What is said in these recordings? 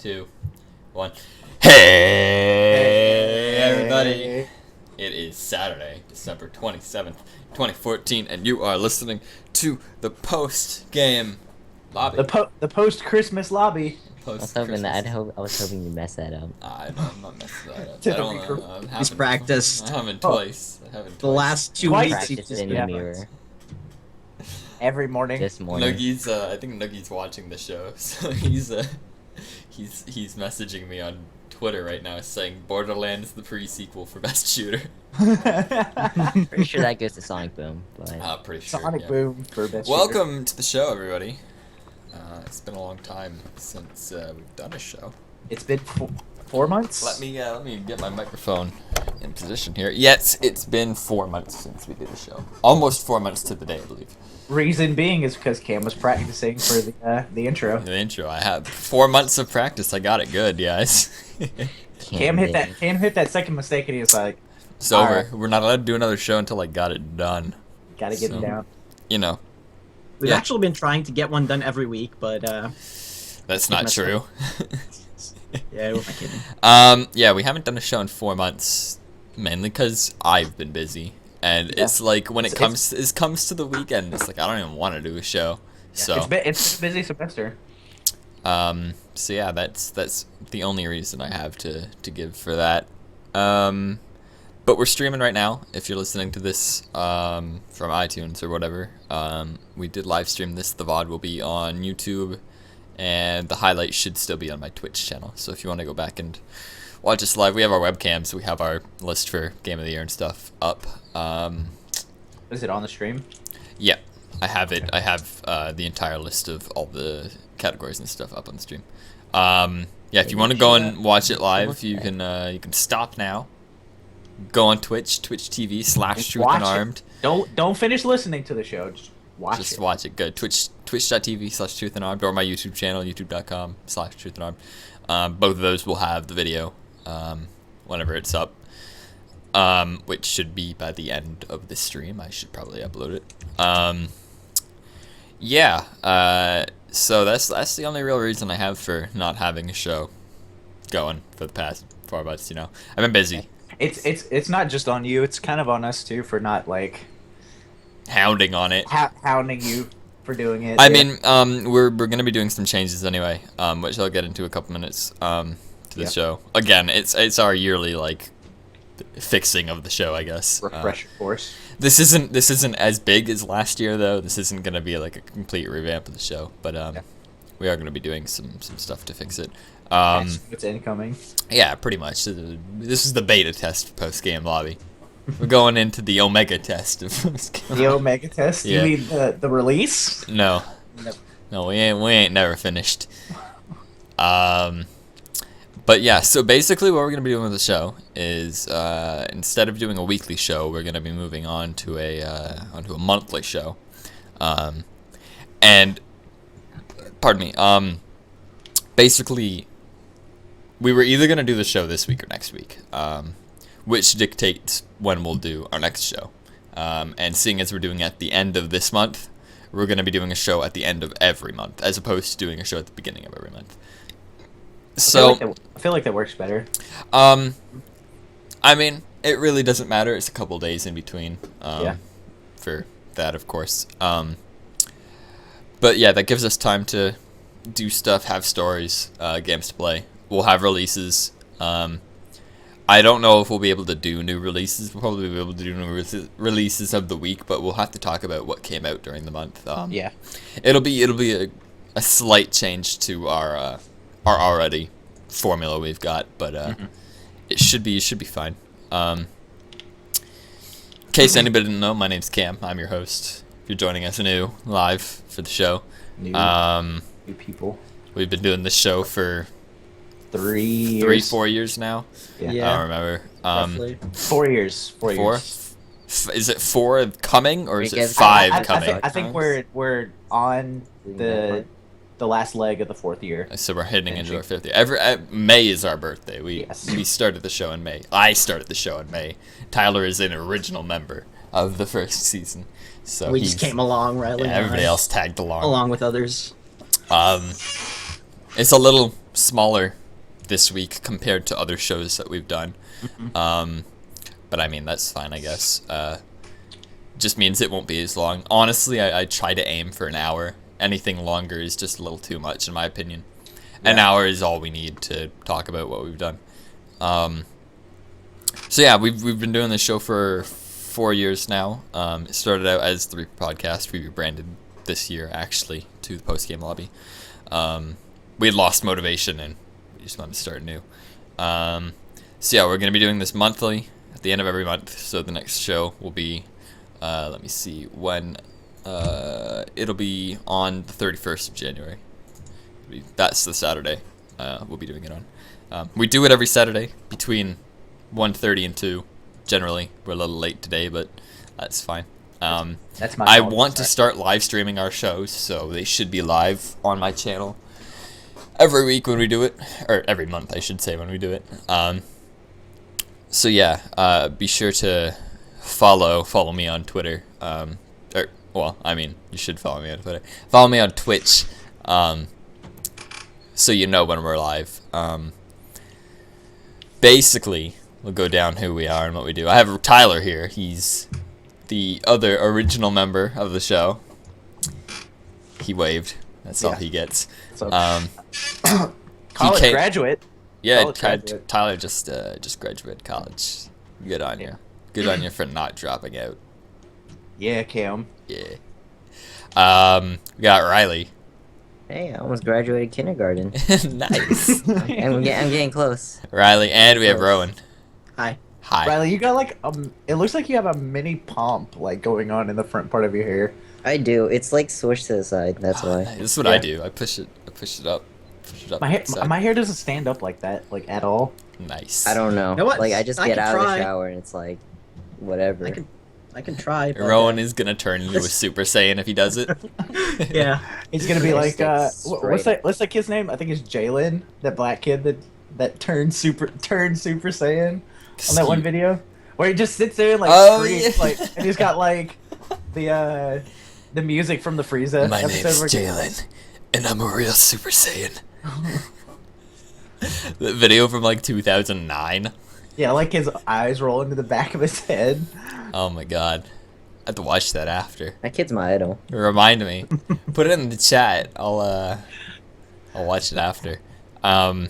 2, 1. Hey, everybody! It is Saturday, December 27th, 2014, and you are listening to the post-game lobby. The post-Christmas lobby. I was hoping you messed that up. I'm not messing that up. I don't know. He's practiced. I haven't twice. The last 2 Twice. weeks he's Practice just in the mirror Every morning. this morning. Nuggies, I think Nuggies watching the show, so he's messaging me on Twitter right now saying Borderlands the pre-sequel for Best Shooter. Pretty sure that goes to Sonic Boom, but Pretty sure. Sonic yeah. Boom for best. Welcome to the show, everybody. It's been a long time since we've done a show. Shooter. It's been 4 months. Let me get my microphone in position here. Yes, it's been 4 months since we did a show. Almost 4 months to the day, I believe. Reason being is because Cam was practicing for the intro. The intro, I had 4 months of practice. I got it good, guys. Cam hit that second mistake and he was like, It's over. Alright. We're not allowed to do another show until I got it done. "Gotta get So- it down." You know, We've Yeah. actually been trying to get one done every week, but that's not messed true. yeah, who am I kidding? Yeah, we haven't done a show in 4 months, mainly because I've been busy, and Yeah. it's like when it It's- comes to the weekend, it's like I don't even want to do a show. So, It's a busy semester. so yeah, that's the only reason I have to give for that. But we're streaming right now. If you're listening to this from iTunes or whatever, we did live stream this. The VOD will be on YouTube, and the highlights should still be on my Twitch channel. So if you want to go back and watch us live, we have our webcams. We have our list for Game of the Year and stuff up. Is it on the stream? Yeah, I have it. I have the entire list of all the categories and stuff up on the stream. Yeah, if you want to go and watch it live, you can stop now. Go on Twitch, twitch.tv/Truth Watch Unarmed. it. Don't finish listening to the show. Just watch Just it. watch it. Go twitch.tv/Truth Unarmed or my YouTube channel, youtube.com/Truth Unarmed. Both of those will have the video whenever it's up, which should be by the end of the stream. I should probably upload it. Yeah. So that's the only real reason I have for not having a show going for the past 4 months. You know, I've been busy. It's not just on you. It's kind of on us too for not like Hounding on it. hounding you for doing it. I Yeah. mean, we're gonna be doing some changes anyway, which I'll get into in a couple minutes. To the Yeah. show again. It's our yearly like fixing of the show, I guess. refresher course. This isn't as big as last year though. This isn't gonna be like a complete revamp of the show, but we are gonna be doing some stuff to fix it. It's incoming. Yeah, pretty much. This is the beta test for post game lobby. We're going into the omega test of post-game. The Omega test. Yeah. You mean the release? No. Nope. No, we ain't never finished. But yeah, so basically what we're gonna be doing with the show is instead of doing a weekly show, we're gonna be moving on to onto a monthly show. And pardon me. Basically, we were either gonna do the show this week or next week, which dictates when we'll do our next show. And seeing as we're doing it at the end of this month, we're going to be doing a show at the end of every month, as opposed to doing a show at the beginning of every month. So, I feel like that works better. I mean, it really doesn't matter. It's a couple days in between. Yeah. For that, of course. But yeah, that gives us time to do stuff, have stories, games to play. We'll have releases. I don't know if we'll be able to do new releases. We'll probably be able to do new releases of the week, but we'll have to talk about what came out during the month. Yeah. It'll be a slight change to our already formula we've got, but it should be fine. In case anybody didn't know, my name's Cam. I'm your host. If you're joining us new live for the show, New people. we've been doing this show for 3 years. 4 years now. Yeah. Yeah. I don't remember. Roughly. 4 years. 4 4? years. Is it 4 coming or is it Because 5 I coming? think we're on the last leg of the 4th year. So we're heading into our 5th year. May is our birthday. We Yes. started the show in May. I started the show in May. Tyler is an original member of the first season. So We just came along, Riley. Yeah, and everybody I, else tagged along. along with others. It's a little smaller this week compared to other shows that we've done. But I mean, that's fine, I guess. Just means it won't be as long. Honestly, I try to aim for an hour. Anything longer is just a little too much, in my opinion. An hour is all we need to talk about what we've done. So yeah, we've been doing this show for 4 years now. It started out as the Reaper Podcast. We rebranded this year, actually, to the Post Game Lobby. We had lost motivation and we just wanted to start new. So yeah, we're going to be doing this monthly at the end of every month. So the next show will be, let me see, when, it'll be on the 31st of January. That's the Saturday we'll be doing it on. We do it every Saturday between 1:30 and 2. Generally, we're a little late today, but that's fine. That's my I fault, want to sorry. start live streaming our shows, so they should be live on my channel every week when we do it, or every month, I should say, when we do it. So yeah, be sure to follow me on Twitter. Well, I mean, you should follow me on Twitter. Follow me on Twitch, so you know when we're live. Basically, we'll go down who we are and what we do. I have Tyler here. He's the other original member of the show. He waved. That's all Yeah. he gets. So, He college came- graduate. Yeah, College graduate. Tyler just graduated college. Good on you. Good on you for not dropping out. Yeah, Cam. Yeah. We got Riley. Hey, I almost graduated kindergarten. Nice. I'm getting close. Riley, and we have Rowan. Hi. Hi. Riley, you got like it looks like you have a mini pomp like going on in the front part of your hair. I do. It's like swished to the side. That's why. This is what Yeah. I do. I push it up. Push it up. My hair, to the side. my hair doesn't stand up like that, like at all. Nice. I don't know. You know what? Like I just I get can out of try. the shower and it's like, whatever. I can try. But, Rowan is gonna turn into a Super Saiyan if he does it. Yeah. He's gonna be like, It's what's that kid's name? I think it's Jalen, that black kid that turned Super Saiyan on that one video, where he just sits there and like Oh, screams, yeah. like, and he's got like the music from the Frieza My episode. name's where- Jalen, and I'm a real Super Saiyan. The video from like 2009. Yeah, like his eyes roll into the back of his head. Oh my god. I have to watch that after. That kid's my idol. Remind me. Put it in the chat. I'll watch it after. So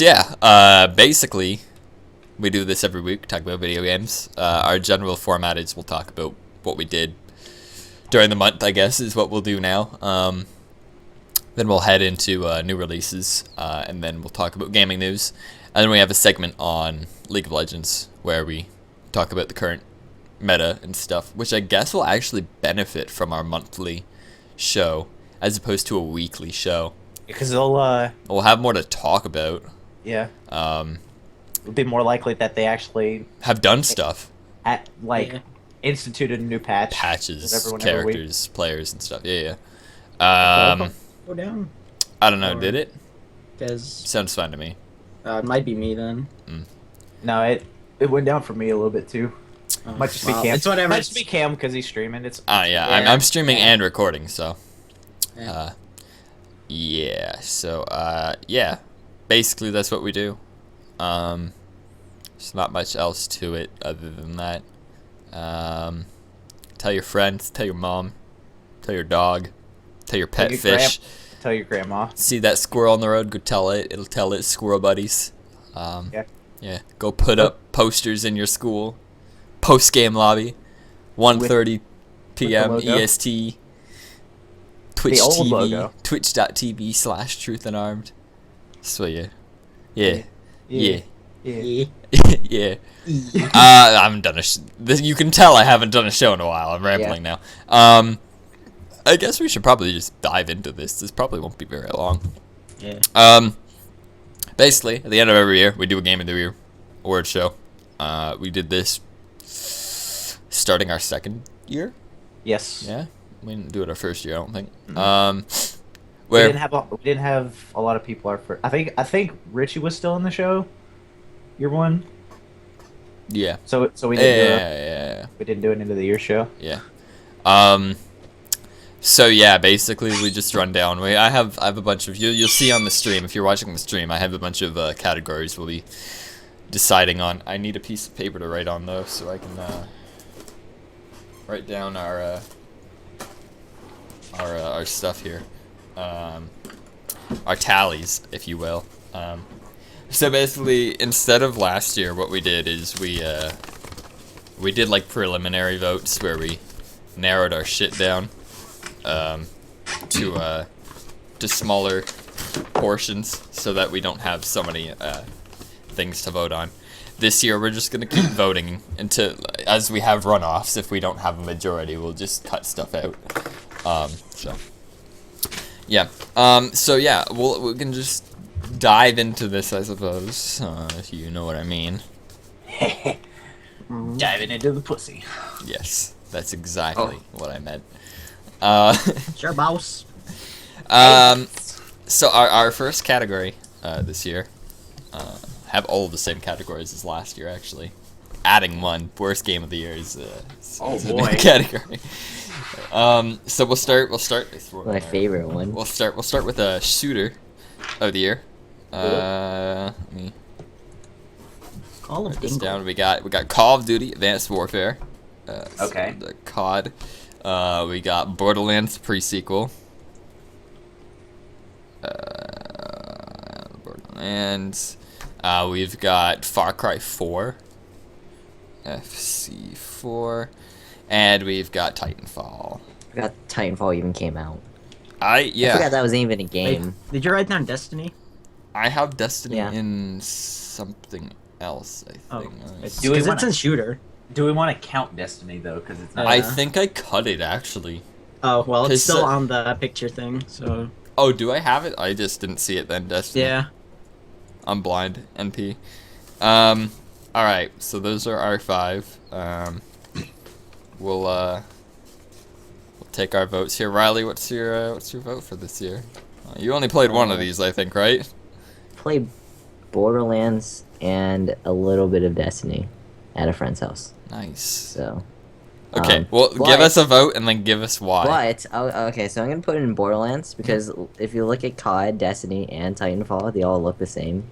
yeah, basically we do this every week, talk about video games. Our general format is we'll talk about what we did during the month, I guess, is what we'll do now. Then we'll head into new releases, and then we'll talk about gaming news. And then we have a segment on League of Legends where we talk about the current meta and stuff, which I guess will actually benefit from our monthly show as opposed to a weekly show. Because they'll We'll have more to talk about. yeah, Um, it'll be more likely that they actually have done stuff, like instituted a new patch. with patches, everyone every week. characters, players, and stuff. Yeah, yeah. Go down. I don't know. Did it? Because Sounds fine to me. it might be me then. No, it went down for me a little bit too. Might just be Well, Cam. it's whatever. Might just be Cam because he's streaming. It's Yeah, Yeah. I'm streaming and recording, so. Yeah. Yeah. So, yeah. Basically, that's what we do. There's not much else to it other than that. Tell your friends, tell your mom, tell your dog, tell your pet your fish. tell your grandma. See that squirrel on the road? Go tell it. It'll tell its squirrel buddies. Yeah. Yeah. Go put up posters in your school. Post game lobby. 1:30 p.m. logo. EST. Twitch old TV. logo. Twitch.tv/truthandarmed. So yeah. Yeah. Yeah. Yeah. Yeah. I haven't done you can tell I haven't done a show in a while. I'm rambling now. I guess we should probably just dive into this. This probably won't be very long. Yeah. Basically, at the end of every year, we do a Game of the Year award show. We did this starting our second year. Yes. Yeah, we didn't do it our first year, I don't think. We Where didn't have a lot of people. I think Richie was still in the show. Year one. yeah, So we didn't do it. yeah. We didn't do an end of the year show. Yeah. So yeah, basically we just run down. I have a bunch of you'll see on the stream if you're watching the stream. I have a bunch of categories we'll be deciding on. I need a piece of paper to write on though, so I can write down our stuff here, our tallies, if you will. So basically, instead of last year, what we did is we did like preliminary votes where we narrowed our shit down to smaller portions so that we don't have so many things to vote on. This year we're just gonna keep voting until as we have runoffs. If we don't have a majority, we'll just cut stuff out. So yeah. So yeah, we can just dive into this, I suppose, if you know what I mean. Diving into the pussy. Yes, that's exactly what I meant. Sure, boss. So our first category this year have all the same categories as last year, actually. Adding one, worst game of the year is Oh, a new boy. category. So we'll start. My favorite one. We'll start with a shooter of the year. Let me Call of write this Dingle. down. We got Call of Duty: Advanced Warfare. Okay. So the COD. We got Borderlands pre-sequel. Borderlands. We've got Far Cry 4. FC4. And we've got Titanfall. I forgot Titanfall even came out. I I forgot that was even a Wait, game. did you write down Destiny? I have Destiny Yeah. in something else, I Oh, think. it's Do we because it's wanna- a shooter. Do we want to count Destiny though? Because it's not. I Yeah. think I cut it, actually. Oh well, 'Cause, it's still on the picture thing. So Oh, do I have it? I just didn't see it then, Destiny. yeah. I'm blind, NP. Alright, so those are our 5. We'll take our votes here. Riley, what's your vote for this year? You only played one of these, I think, right? Played Borderlands and a little bit of Destiny at a friend's house. Nice. So. Okay, well, give but- us a vote and then give us why. But okay, so I'm gonna put it in Borderlands because if you look at COD, Destiny, and Titanfall, they all look the same.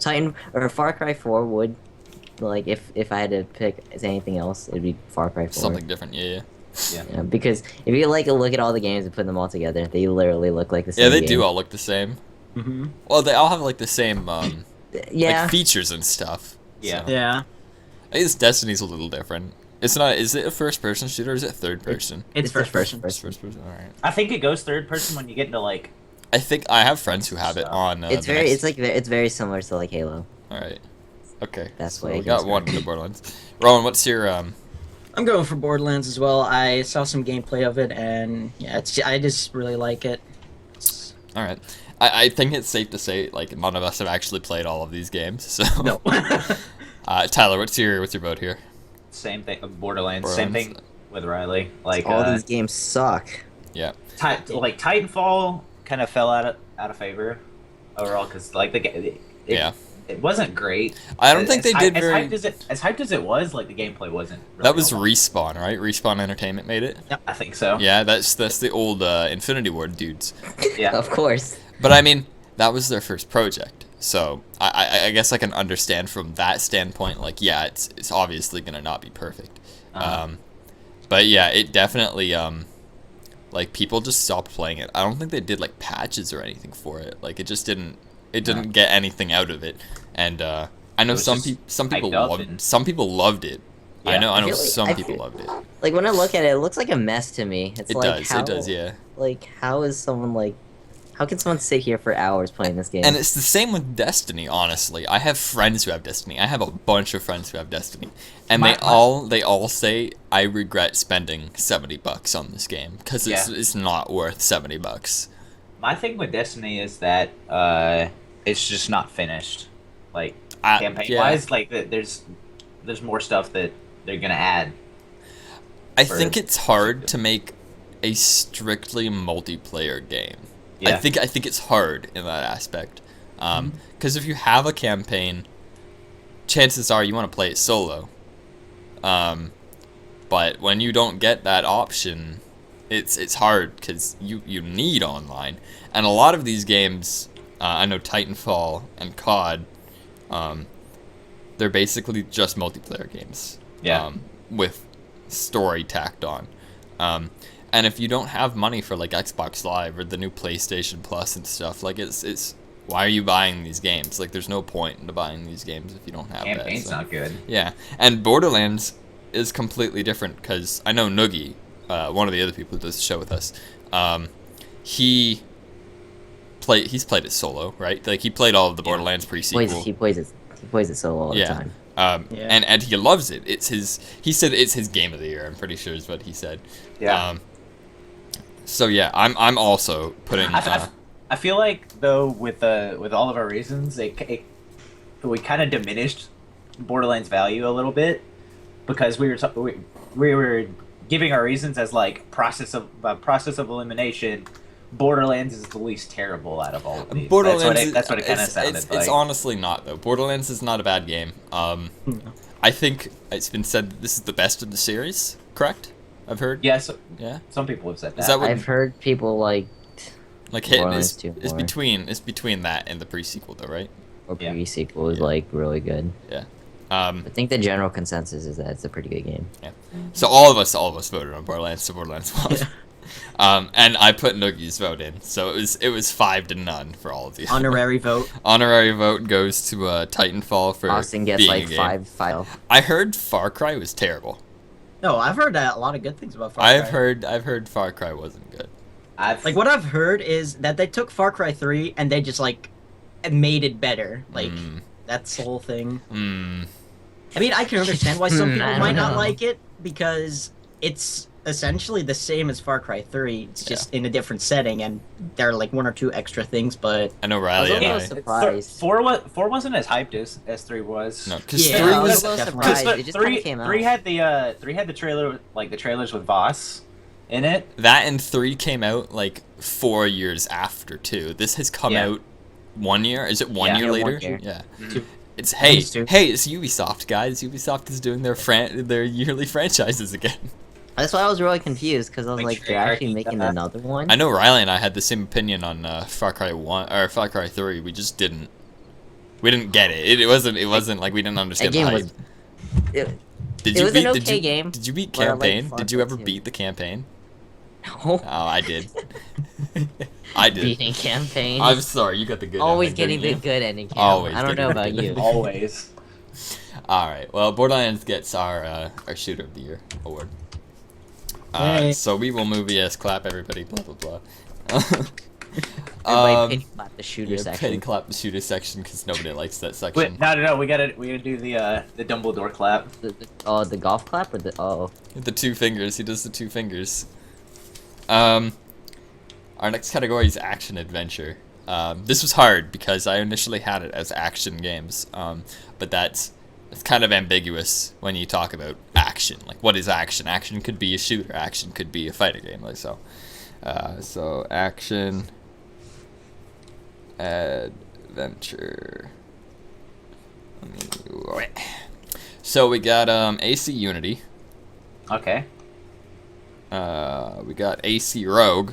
Far Cry 4 would, like, if I had to pick anything else, it'd be Far Cry 4. Something different, yeah. Yeah, because if you like look at all the games and put them all together, they literally look like the same. Yeah, they game. do all look the same. Mm-hmm. Well, they all have like the same Yeah. like features and stuff. Yeah. So. Yeah. I guess Destiny's a little different. It's not. Is it a first-person shooter or is it third person? It's the first person. It's first person. All right. I think it goes third person when you get into like. I think I have friends who have it on. It's the very. next- It's very similar to like Halo. All right. Okay. That's so what I we got guess. one in the Borderlands. Rowan, what's your I'm going for Borderlands as well. I saw some gameplay of it, and yeah, I just really like it. It's- All right. I think it's safe to say like none of us have actually played all of these games. So. No. Tyler, what's your vote here? Same thing. Borderlands. Same Borderlands. thing with Riley. Like All these games suck. Yeah. like Titanfall kind of fell out of favor overall because like Yeah. it wasn't great. I don't think they did as very. hyped as it was. Like the gameplay wasn't. Really That was all that. Respawn, right? Respawn Entertainment made it. I think so. Yeah, that's the old Infinity Ward dudes. Yeah. Of course. But I mean, that was their first project, so I guess I can understand from that standpoint. Like, yeah, it's obviously gonna not be perfect. Uh-huh. But yeah, it definitely like people just stopped playing it. I don't think they did like patches or anything for it. Like it just didn't get anything out of it. And I know was some just people hyped up loved and- some people loved it. I Yeah. know I feel like- some I people feel- loved it. Like when I look at it, it looks like a mess to me. It's It like does. how, It does. Yeah. Like how is someone like, how can someone sit here for hours playing this game? And it's the same with Destiny, honestly. I have friends who have Destiny. I have a bunch of friends who have Destiny. And they all say I regret spending $70 on this game cuz it's not worth $70. My thing with Destiny is that it's just not finished. Like campaign wise, like there's more stuff that they're gonna add. I think it's hard to make a strictly multiplayer game. Yeah. I think it's hard in that aspect. Cuz if you have a campaign, chances are you want to play it solo. But when you don't get that option, it's hard because you need online, and a lot of these games, I know Titanfall and COD, they're basically just multiplayer games. Yeah. With story tacked on. And if you don't have money for like Xbox Live or the new PlayStation Plus and stuff, like it's why are you buying these games? Like there's no point into buying these games if you don't have that. Campaign's not good. Yeah, and Borderlands is completely different because I know Noogie, one of the other people who does the show with us, he's played it solo, right? Like he played all of the Borderlands pre-sequel. He plays it solo all the time. And he loves it. He said it's his game of the year. I'm pretty sure is what he said. Yeah. So yeah, I'm also putting. I feel like though with all of our reasons, we kind of diminished Borderlands' value a little bit because we were giving our reasons as like process of elimination. Borderlands is the least terrible out of all of these. Borderlands that's what it kind of sounded like. It's honestly not though. Borderlands is not a bad game. I think it's been said that this is the best of the series. Correct? I've heard. Yes. Yeah. Some people have said that. Is that what, I've heard people like hitting is more. between that and the pre-sequel though, right? Or pre-sequel is like really good. Yeah. I think the general consensus is that it's a pretty good game. Yeah. So all of us voted on Borderlands, so Borderlands won. And I put Noogie's vote in, so it was 5-0 for all of you. Honorary vote. Honorary vote goes to Titanfall for Austin gets being like a game. 5. I heard Far Cry was terrible. No, I've heard a lot of good things about Far Cry. I've heard Far Cry wasn't good. Like what I've heard is that they took Far Cry 3 and they just like made it better. Like that's the whole thing. I mean, I can understand why some people might not like it because it's essentially the same as Far Cry 3. It's just in a different setting, and there are like 1 or 2 extra things. But I know Riley and I was surprised. 4 wasn't as hyped as 3 was. No, because 3 I was was a little surprised. It just kinda came out. 3 had the trailer, like the trailers with Voss in it. that, and 3 came out like 4 years after 2. This has come out 1 year. Is it 1 year later? 1 year. Yeah. Two. It's It's Ubisoft, guys. Ubisoft is doing their yearly franchises again. That's why I was really confused because I was Like like, they're actually Treyarch, making another one. I know Riley and I had the same opinion on Far Cry 1 or Far Cry 3. We just didn't get it. It wasn't like we didn't That understand the game hype. was. Did it you was beat an did okay you game, did you beat but I liked campaign? Far Did you Cry ever 2. beat the campaign? No. Oh, I did. I did. Beating campaign. I'm sorry, you got the good Always ending, getting the didn't you? good ending. Cam. Always I don't know getting about the you. good Always. All right. Well, Borderlands gets our Shooter of the Year award. Yay. So we will move yes, clap everybody, blah blah blah. Everybody pity clap the shooter Pity section. clap the shooter section because nobody likes that section. Wait, no. We gotta do the Dumbledore clap. The golf clap or the The 2 fingers. He does the 2 fingers. Our next category is action adventure. This was hard because I initially had it as action games, but it's kind of ambiguous when you talk about action. Like, what is action? Action could be a shooter. Action could be a fighting game. Like so. So action adventure. So we got AC Unity. Okay. We got AC Rogue.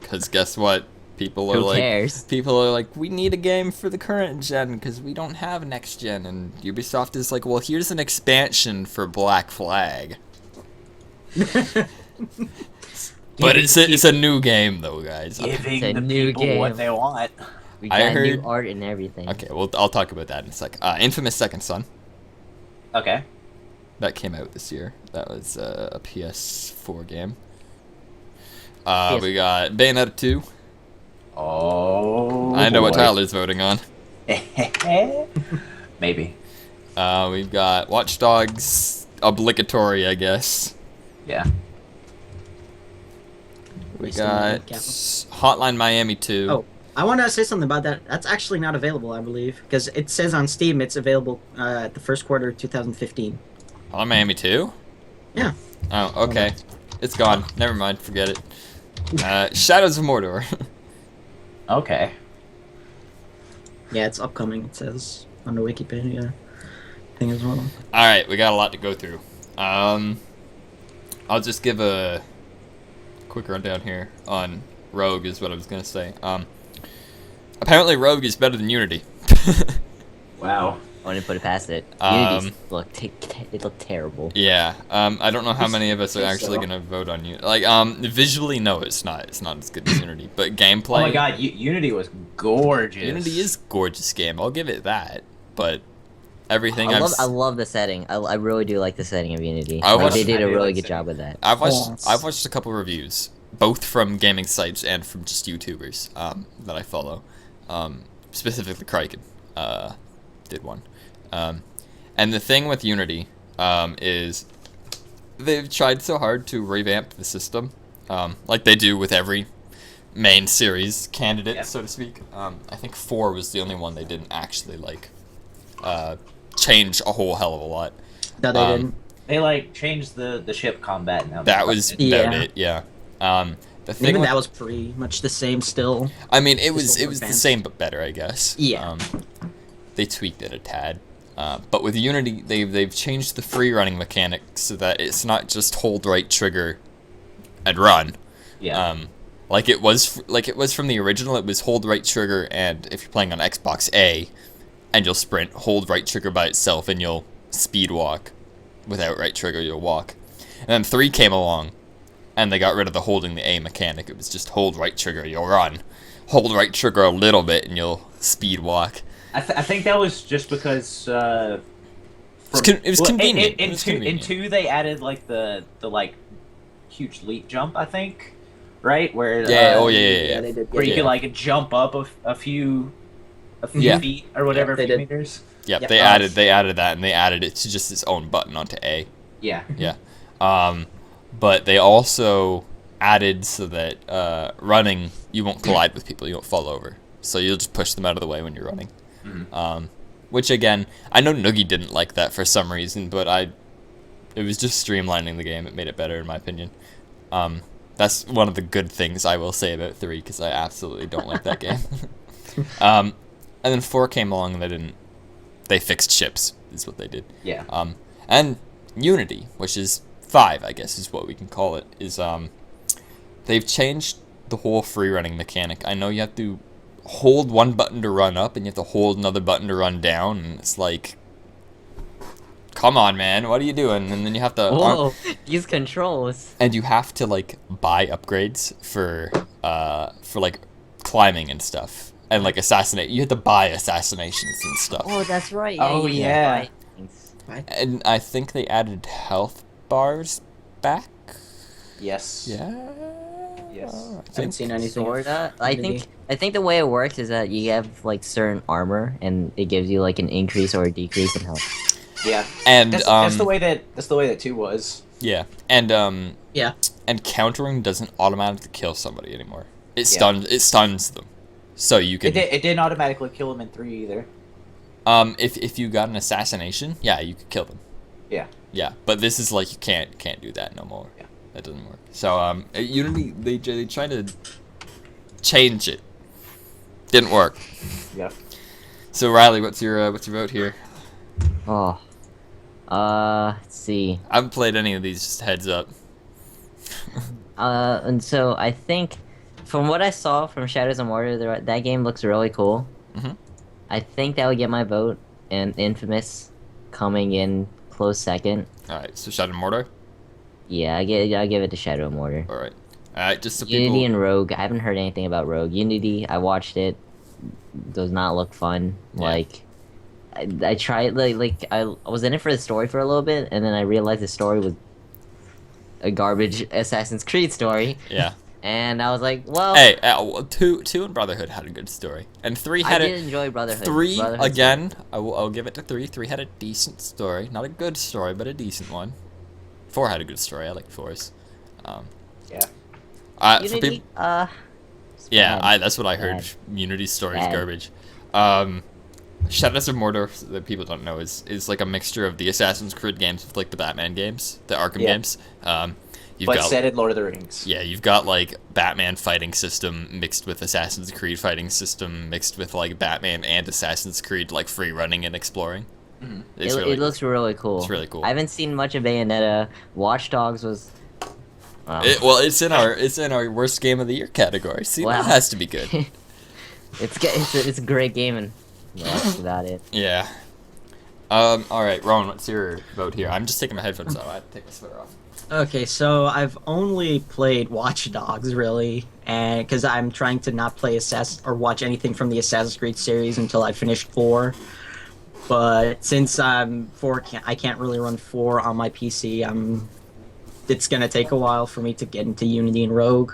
Because guess what? People are Who cares? like, we need a game for the current gen because we don't have next gen. And Ubisoft is like, well, here's an expansion for Black Flag. But it's a new game though, guys. Giving It's a the new people what game. they want. We I got heard- new art and everything. Okay, well, I'll talk about that in a sec. Infamous Second Son. Okay. That came out this year. That was a PS4 game. PS4. We got Bayonetta 2. Oh. I know what boy. Tyler's voting on. Maybe. We've got Watch Dogs, obligatory, I guess. Yeah. We Wasting got money, Capital. Hotline Miami 2. Oh, I want to say something about that. That's actually not available, I believe, because it says on Steam it's available at the first quarter of 2015. Hotline Miami 2? Yeah. Oh, okay. It's gone. Never mind. Forget it. Shadows of Mordor. Okay. Yeah, it's upcoming. It says on the Wikipedia thing as well. All right, we got a lot to go through. I'll just give a quick rundown here on Rogue is what I was gonna say. Apparently Rogue is better than Unity. Wow. I wouldn't put it past it. Um, Unity it looked terrible. Yeah. I don't know how many of us are Think actually so. gonna vote on Unity. Like, visually, no, it's not. It's not as good as Unity. But gameplay. Oh my god, Unity was gorgeous. Unity is a gorgeous game. I'll give it that. But everything I love the setting. I really do like the setting of Unity. I Like, watched- they did I a do really like good setting. job with that. I've watched a couple reviews, both from gaming sites and from just YouTubers that I follow. Specifically, Kraken did one. And the thing with Unity is they've tried so hard to revamp the system, like they do with every main series candidate, Yeah. so to speak. I think 4 was the only one they didn't actually like change a whole hell of a lot. No, they Um, didn't. They like changed the ship combat now. That was about Yeah. it, yeah. The thing Even with- that was pretty much the same still. I mean, it Just was a it little was the advanced. same but better, I guess. Yeah. They tweaked it a tad, but with Unity, they've changed the free running mechanics so that it's not just hold right trigger and run. Yeah. Like it was from the original. It was hold right trigger, and if you're playing on Xbox A, and you'll sprint, hold right trigger by itself, and you'll speed walk. Without right trigger, you'll walk. And then 3 came along, and they got rid of the holding the A mechanic. It was just hold right trigger, you'll run. Hold right trigger a little bit, and you'll speed walk. I think that was just because It was convenient. It In was two, convenient. 2 they added like the like huge leap jump, I think, right? Where Yeah. Oh yeah. they did. where you Yeah. could like jump up a few Yeah. feet or whatever, Yeah, they few did. meters. Yep, Yep. they added that, and they added it to just its own button onto A. Yeah. Yeah. But they also added so that running, you won't collide with people, you won't fall over. So you'll just push them out of the way when you're running. Which again, I know Noogie didn't like that for some reason, but it was just streamlining the game. It made it better in my opinion. That's one of the good things I will say about 3, because I absolutely don't like that game. And then 4 came along and they fixed ships, is what they did. Yeah. And Unity, which is 5, I guess is what we can call it, is they've changed the whole free running mechanic. I know you have to hold one button to run up and you have to hold another button to run down, and it's like, come on, man, what are you doing? And then you have to Whoa, these controls. and you have to like buy upgrades for like climbing and stuff. And like assassinate, you have to buy assassinations and stuff. Oh, that's right. Oh, you can yeah. buy things. And I think they added health bars back. Yes. Yeah. Yes. I Haven't seen anything. Sorta. of I Unity. think the way it works is that you have like certain armor, and it gives you like an increase or a decrease in health. Yeah. And That's the way that 2 was. yeah, and Yeah. and countering doesn't automatically kill somebody anymore. It Yeah. stuns them, so you can It didn't automatically kill him in 3 either. if you got an assassination, yeah, you could kill them. Yeah. Yeah, but this is like you can't do that no more. Yeah. That doesn't work. So at Unity they tried to change it. Didn't work. Yeah. So Riley, what's your vote here? Oh. Let's see. I haven't played any of these. Just heads up. And so I think, from what I saw from Shadows of Mordor, that game looks really cool. Mhm. I think that would get my vote, and Infamous coming in close second. All right, so Shadow and Mordor. Yeah, I'll give it to Shadow of Mordor. All right, just so Unity people. and Rogue. I haven't heard anything about Rogue. Unity, I watched it. Does not look fun. Yeah. Like, I tried like I was in it for the story for a little bit, and then I realized the story was a garbage Assassin's Creed story, Yeah. and I was like, well, Hey, two and Brotherhood had a good story, and 3 I had did a enjoy Brotherhood. 3 Brotherhood's again. I'll give it to 3. 3 had a decent story, not a good story, but a decent one. 4 had a good story. I like 4's. Yeah. For Unity, people, it's yeah, bad. that's what I heard. Bad. Unity's story is Bad. garbage. Shadows of Mordor, that people don't know, is like a mixture of the Assassin's Creed games with like the Batman games, the Arkham Yeah. games. You've But got set in Lord of the Rings. yeah, you've got like Batman fighting system mixed with Assassin's Creed fighting system mixed with like Batman and Assassin's Creed like free running and exploring. Mhm. It's really it looks really cool. It's really cool. I haven't seen much of Bayonetta. Watch Dogs was Wow. Well, it's in our worst game of the year category. See, Wow. that has to be good. It's a great game, and that's about it. Yeah. All right, Rowan, what's your vote here? I'm just taking my headphones off. I have to take my sweater off. Okay, so I've only played Watch Dogs really, and because I'm trying to not play or watch anything from the Assassin's Creed series until I finish 4. But since I'm 4, I can't really run 4 on my PC. It's gonna take a while for me to get into Unity and Rogue,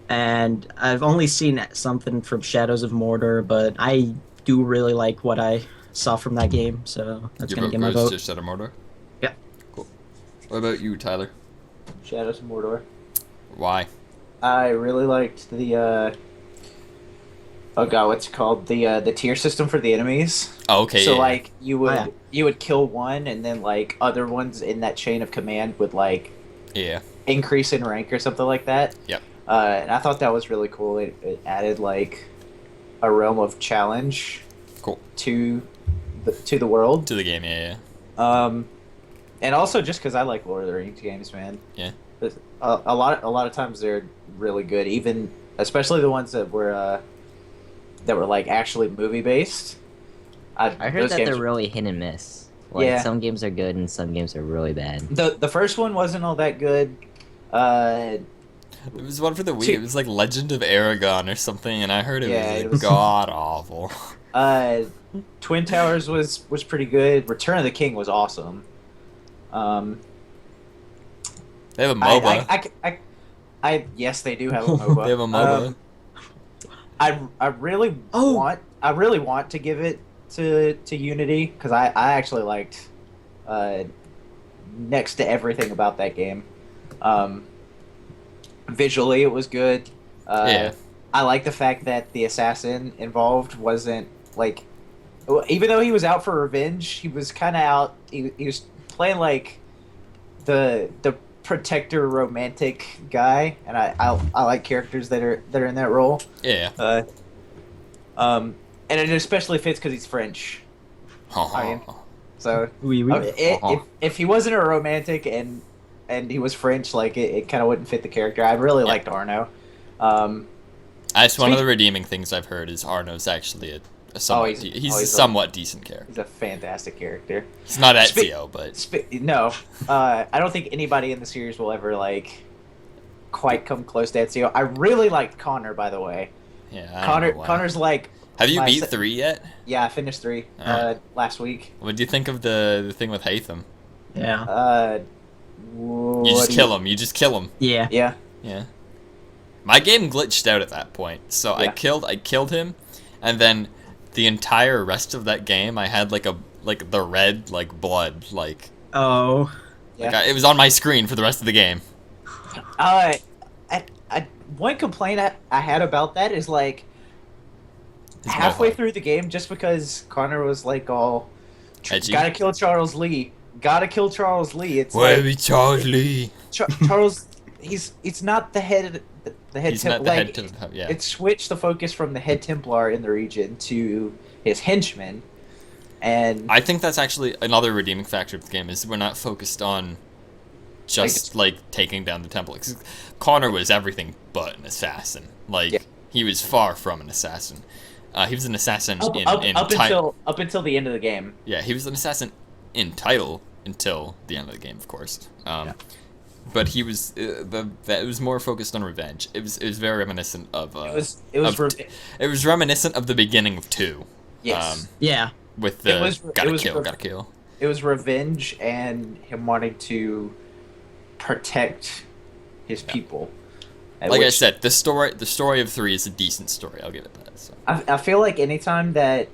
and I've only seen something from Shadows of Mordor, but I do really like what I saw from that game, so that's Your gonna vote get my goes vote. to Shadow Mordor? Yeah. Cool. What about you, Tyler? Shadows of Mordor. Why? I really liked the oh god, what's it called? The tier system for the enemies. Oh, okay. So yeah, like yeah. you would kill one, and then like other ones in that chain of command would like yeah. increase in rank or something like that. Yep. And I thought that was really cool. It added like a realm of challenge Cool. to the world. To the game, yeah. And also just because I like Lord of the Rings games, man. Yeah. A lot of times they're really good, even especially the ones that were like actually movie based. I heard those that games- they're really hit and miss. Like Yeah. some games are good and some games are really bad. The first one wasn't all that good. It was one for the Wii. Two- It was like Legend of Aragon or something, and I heard Yeah, it it was was- god awful. Twin Towers was pretty good. Return of the King was awesome. They have a MOBA. I yes, they do have a MOBA. They have a MOBA. I really want to give it to Unity because I actually liked next to everything about that game. Visually, it was good. Yeah. I like the fact that the assassin involved wasn't like, even though he was out for revenge, he was kind of out. He was playing like the protector romantic guy, and I like characters that are in that role. Yeah. And it especially fits because he's French. I mean, so Oui, oui. if he wasn't a romantic and he was French, like it kind of wouldn't fit the character. I really liked Arno. That's one of Sweet. the redeeming things I've heard is Arno's actually a somewhat he's a a- somewhat decent character. He's a fantastic character. He's not Spe- Ezio, but No, I don't think anybody in the series will ever like quite come close to Ezio. I really liked Connor, by the way. yeah. I don't know why. Connor's like, Have you my beat se- 3 yet? yeah, I finished 3 Alright. last week. What do you think of the thing with Hatham? Yeah. You just kill him. You just kill him. Yeah. Yeah. Yeah. My game glitched out at that point, so I Yeah. killed him, and then the entire rest of that game I had like the red like blood like Oh. Yeah. it was on my screen for the rest of the game. I one complaint I had about that is like His halfway mohawk. through the game, just because Connor was like all Edgy. gotta kill Charles Lee. It's Where like be Charles Lee? Charles. It's not the head. The head. He's not the head to the yeah. It switched the focus from the head Templar in the region to his henchmen, and I think that's actually another redeeming factor of the game is we're not focused on just like taking down the temple. 'Cause Connor was everything but an assassin. Like Yeah. he was far from an assassin. He was an assassin up until the end of the game. Yeah, he was an assassin in title until the end of the game, of course. But he was it was more focused on revenge. It was very reminiscent of It was it was reminiscent of the beginning of 2. yes. Yeah. With the It was- gotta it was kill, re- gotta kill. It was revenge and him wanting to protect his people. Like I which- said, the story of 3 is a decent story. I'll give it that. So. I feel like anytime that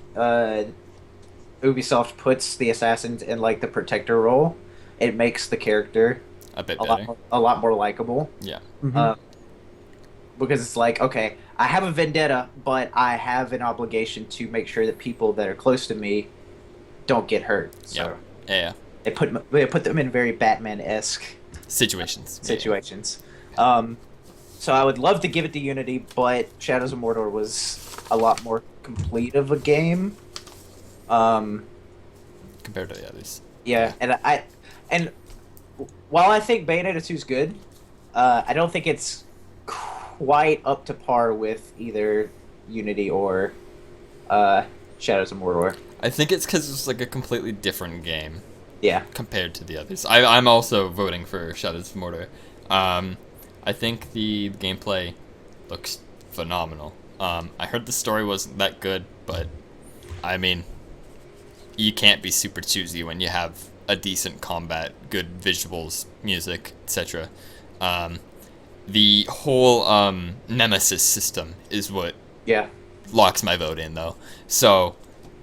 Ubisoft puts the assassins in like the protector role, it makes the character A bit a better. lot more likable. Yeah. Mhm. Because it's like, okay, I have a vendetta, but I have an obligation to make sure that people that are close to me don't get hurt. So Yeah. they put them in very Batman-esque Situations. situations. So I would love to give it to Unity, but Shadows of Mordor was a lot more complete of a game. Compared to the others. Yeah, and while I think Bayonetta 2 is good, I don't think it's quite up to par with either Unity or Shadows of Mordor. I think it's because it's like a completely different game Yeah. compared to the others. I'm also voting for Shadows of Mordor. I think the gameplay looks phenomenal. I heard the story wasn't that good, but I mean, you can't be super choosy when you have a decent combat, good visuals, music, etc. The whole Nemesis system is what Yeah. locks my vote in, though. So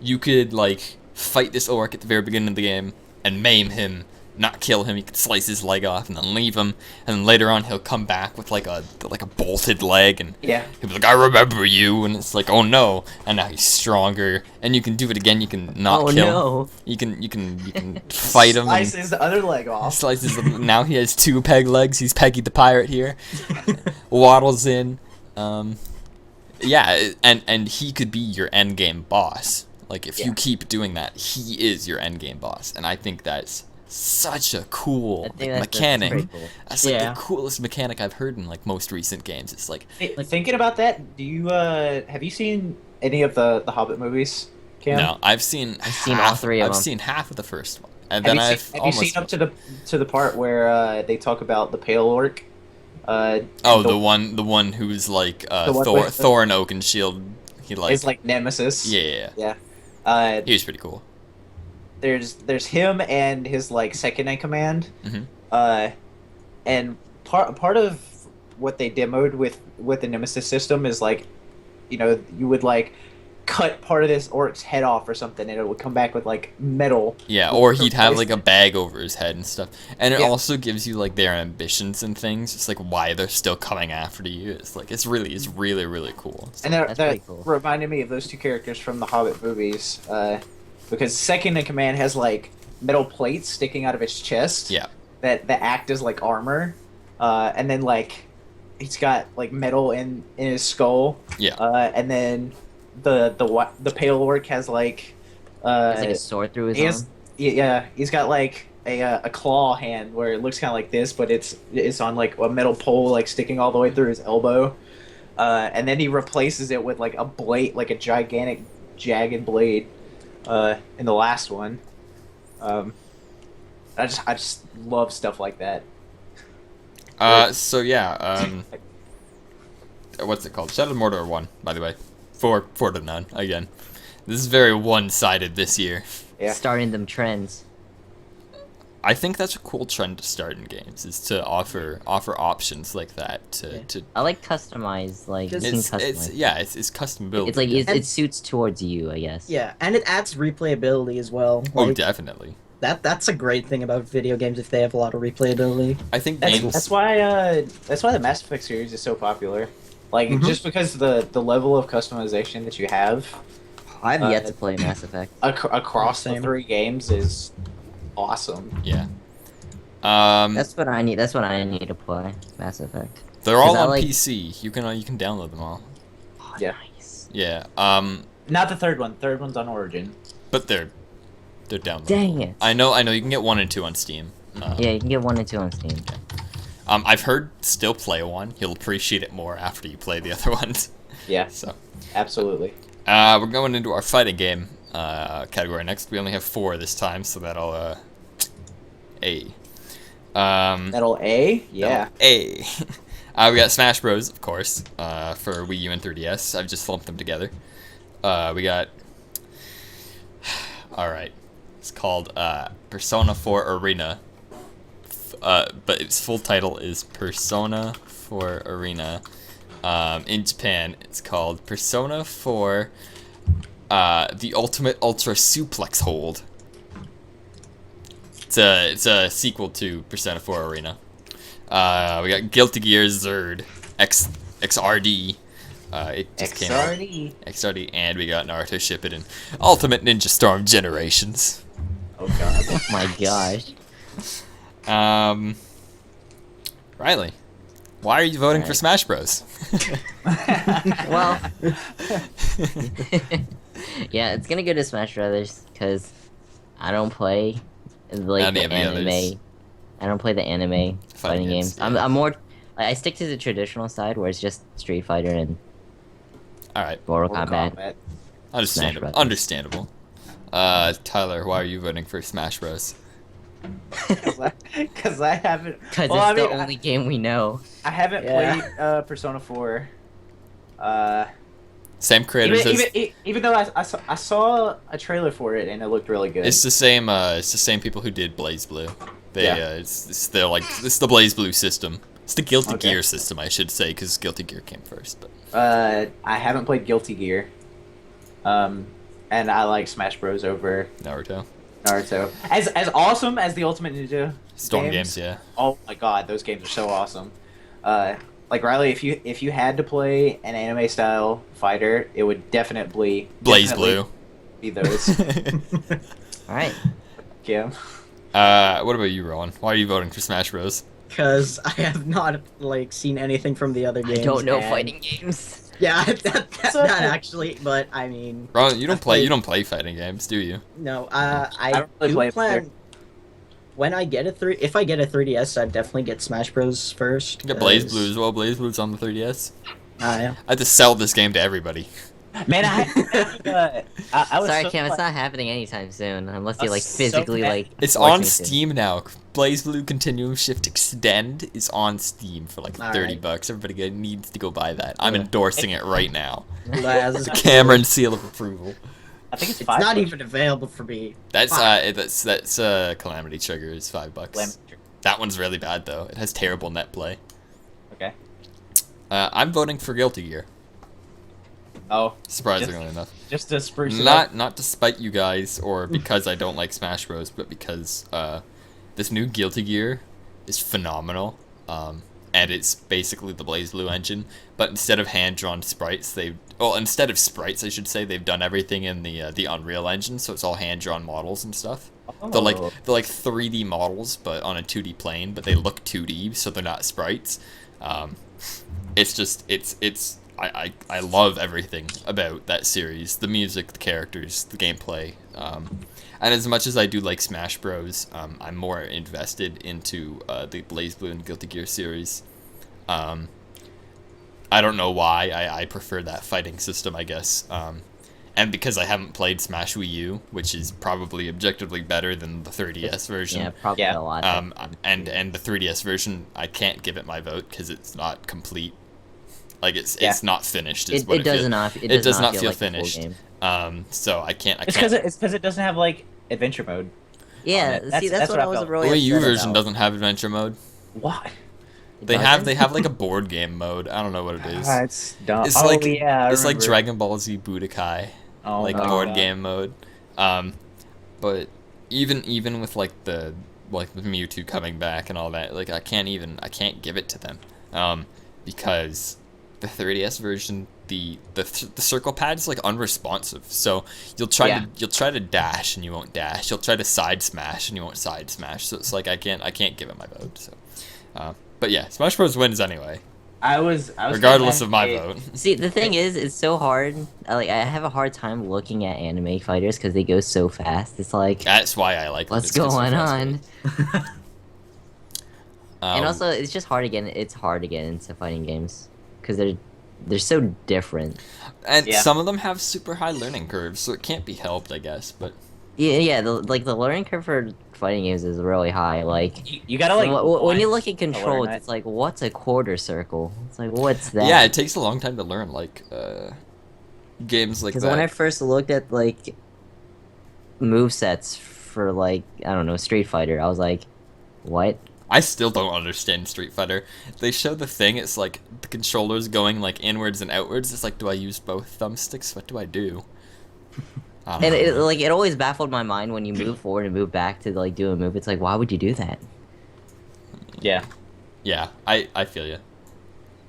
you could like fight this orc at the very beginning of the game and maim him, not kill him. You could slice his leg off and then leave him, and then later on he'll come back with like a bolted leg, and Yeah. he'll be like, "I remember you," and it's like, "Oh no!" And now he's stronger, and you can do it again. You can not Oh kill. no. You can fight him. And Slices the other leg off. slices him. Now he has 2 peg legs. He's Peggy the Pirate here. Waddles in. Yeah, and he could be your end game boss. Like if you Yeah. keep doing that, he is your end game boss, and I think that's such a cool I think that's mechanic. pretty cool. That's like Yeah. the coolest mechanic I've heard in like most recent games. It's like Thinking about that, do you have you seen any of the Hobbit movies, Cam? no, I've seen seen all 3 of I've them. seen half of the first one, and Have then you I've seen, have you almost seen up to the part where they talk about the pale orc? the one who's like The one Thor with the- Thor and Oakenshield. He It's like Nemesis. yeah, Yeah. he was pretty cool. There's him and his like second in command. Mhm. And part of what they demoed with the Nemesis system is like, you would like cut part of this orc's head off or something, and it would come back with like metal. Yeah, or he'd have replace like a bag over his head and stuff. And it Yeah. also gives you like their ambitions and things. It's like why they're still coming after you. It's like it's really really cool. And that That's pretty cool. reminded me of those 2 characters from the Hobbit movies, because second in command has like metal plates sticking out of his chest. Yeah. That act as like armor, and then like he's got like metal in his skull. Yeah. And then the pale orc has like It's like a sword through his he arm. has, yeah, he's got like a claw hand where it looks kind of like this, but it's on like a metal pole like sticking all the way through his elbow. And then he replaces it with like a blade, like a gigantic jagged blade, in the last one. I just love stuff like that. So yeah, what's it called? Shadow of Mordor 1, by the way. 4 to none again. This is very one-sided this year. Yeah. Starting them trends. I think that's a cool trend to start in games, is to offer options like that Yeah. to I like customized, like you can it's customize. it's custom built. It's like it And- suits towards you, I guess. Yeah, and it adds replayability as well. oh, Like, definitely. that's a great thing about video games if they have a lot of replayability. I think That's, games that's why the Mass Effect series is so popular. Like Mhm. just because the level of customization that you have I've Uh, yet to play Mass Effect. across the Same. 3 games is awesome. yeah. That's what I need. That's what I need to play Mass Effect. They're all 'cause I on like- PC. You can download them all. Oh, Yeah. Nice. Yeah. Not the third one. Third one's on Origin. But they're downloadable. Dang it. I know. You can get 1 and 2 on Steam. Yeah, you can get 1 and 2 on Steam. I've heard still play 1. You'll appreciate it more after you play the other ones. Yeah, So, absolutely. we're going into our fighting game category next. We only have 4 this time, so that'll A. Metal A? Yeah. A. We got Smash Bros, of course, for Wii U and 3DS. I've just lumped them together. We got. All right, it's called Persona 4 Arena. But its full title is Persona 4 Arena. In Japan, it's called Persona 4 The Ultimate Ultra Suplex Hold. It's a sequel to Persona 4 Arena. We got Guilty Gear Zerd XRD. It just came out. XRD. XRD, and we got Naruto Shippuden Ultimate Ninja Storm Generations. Oh god. Oh my gosh. Riley, why are you voting for Alright. Smash Bros? Well, yeah, it's gonna go to Smash Brothers because I don't play like Any the of the others. anime. I don't play the anime fighting games. yeah. I'm more I stick to the traditional side where it's just Street Fighter and All right, Mortal Mortal Kombat. Kombat. understandable. Brothers. Understandable. Tyler, why are you voting for Smash Bros? Because I haven't. Because Well, it's I mean, the only game we know. I haven't Yeah. played Persona 4. Same creators as. Even though I saw a trailer for it and it looked really good. It's the same. It's the same people who did Blaze Blue. They. Yeah. It's they're like it's the Blaze Blue system. It's the Guilty Okay. Gear system, I should say, because Guilty Gear came first. But I haven't played Guilty Gear. And I like Smash Bros over Naruto, Naruto. As awesome as the Ultimate Ninja Storm games, yeah. Oh my god, those games are so awesome. Like Riley, if you had to play an anime style fighter, it would definitely Blaze Blue. be those. All right. Yeah. What about you, Rowan? Why are you voting for Smash Bros? Because I have not like seen anything from the other games. I don't know and- fighting games. Yeah, that So- actually, but I mean, Rowan, you don't I've play. played- You don't play fighting games, do you? no. I don't really do play plan. When I get if I get a 3DS, I'd definitely get Smash Bros. first. You got Blaze 'cause- Blue as well. Blaze Blue's on the 3DS. Yeah. I had to sell this game to everybody. Man, I was Sorry, so Cam, it's glad- not happening anytime soon, unless you I like was so physically glad- like. It's force on me to. Steam now. Blaze Blue Continuum Shift Extend is on Steam for like All 30 right. bucks. Everybody needs to go buy that. I'm Yeah. endorsing it right now. That's Cameron seal of approval. I think it's It's five. not even available for me. That's Fuck. that's Calamity Trigger is $5. Lamb- That one's really bad though. It has terrible net play. Okay. I'm voting for Guilty Gear. Oh, Surprisingly enough. just to spruce it up. Not to spite you guys or because I don't like Smash Bros, but because this new Guilty Gear is phenomenal. And it's basically the Blaze Blue engine, but instead of hand-drawn sprites, instead of sprites, I should say, they've done everything in the Unreal Engine, so it's all hand-drawn models and stuff. They're like 3D models, but on a 2D plane, but they look 2D, so they're not sprites. I love everything about that series, the music, the characters, the gameplay. And as much as I do like Smash Bros, I'm more invested into the Blaze Blue and Guilty Gear series. I don't know why. I prefer that fighting system, I guess. And because I haven't played Smash Wii U, which is probably objectively better than the 3DS version. Yeah, probably Yeah. a lot. And the 3DS version, I can't give it my vote because it's not complete. Like it's not finished. Is what it does feels. not. It does not feel like the full finished. game. So I can't. It's because it doesn't have like adventure mode. Yeah, it. see, That's that's what what I I was felt. really The Wii U upset version about. doesn't have adventure mode. Why? It They doesn't? have like a board game mode. I don't know what it is. It's dumb. It's oh, like yeah, I it's like remember. Dragon Ball Z Budokai, Oh, like my board God. game mode. But even with like the Mewtwo coming back and all that, like I can't give it to them, because the 3DS version, the circle pad is like unresponsive. So you'll try to dash and you won't dash. You'll try to side smash and you won't side smash. So it's like I can't give it my vote. So, but yeah, Smash Bros wins anyway, I was regardless of my it- vote. See, the thing is, it's so hard. I have a hard time looking at anime fighters because they go so fast. It's like, That's why I like. what's it's 'cause going of on? fast-paced. And also, it's just hard to get. It's hard to get into fighting games because they're so different. and Yeah. some of them have super high learning curves, so it can't be helped, I guess. But Yeah. The learning curve for fighting games is really high. Like, You gotta like when you want look at to learn controls, it. it's like, what's a quarter circle? It's like, what's that? yeah, it takes a long time to learn. Like games like Because that. when I first looked at like movesets for like, I don't know, Street Fighter, I was like, what? I still don't understand Street Fighter. They show the thing. It's like the controllers going like inwards and outwards. It's like, do I use both thumbsticks? What do I do? I don't And know. it always baffled my mind when you move forward and move back to like do a move. It's like, why would you do that? Yeah. Yeah, I feel you.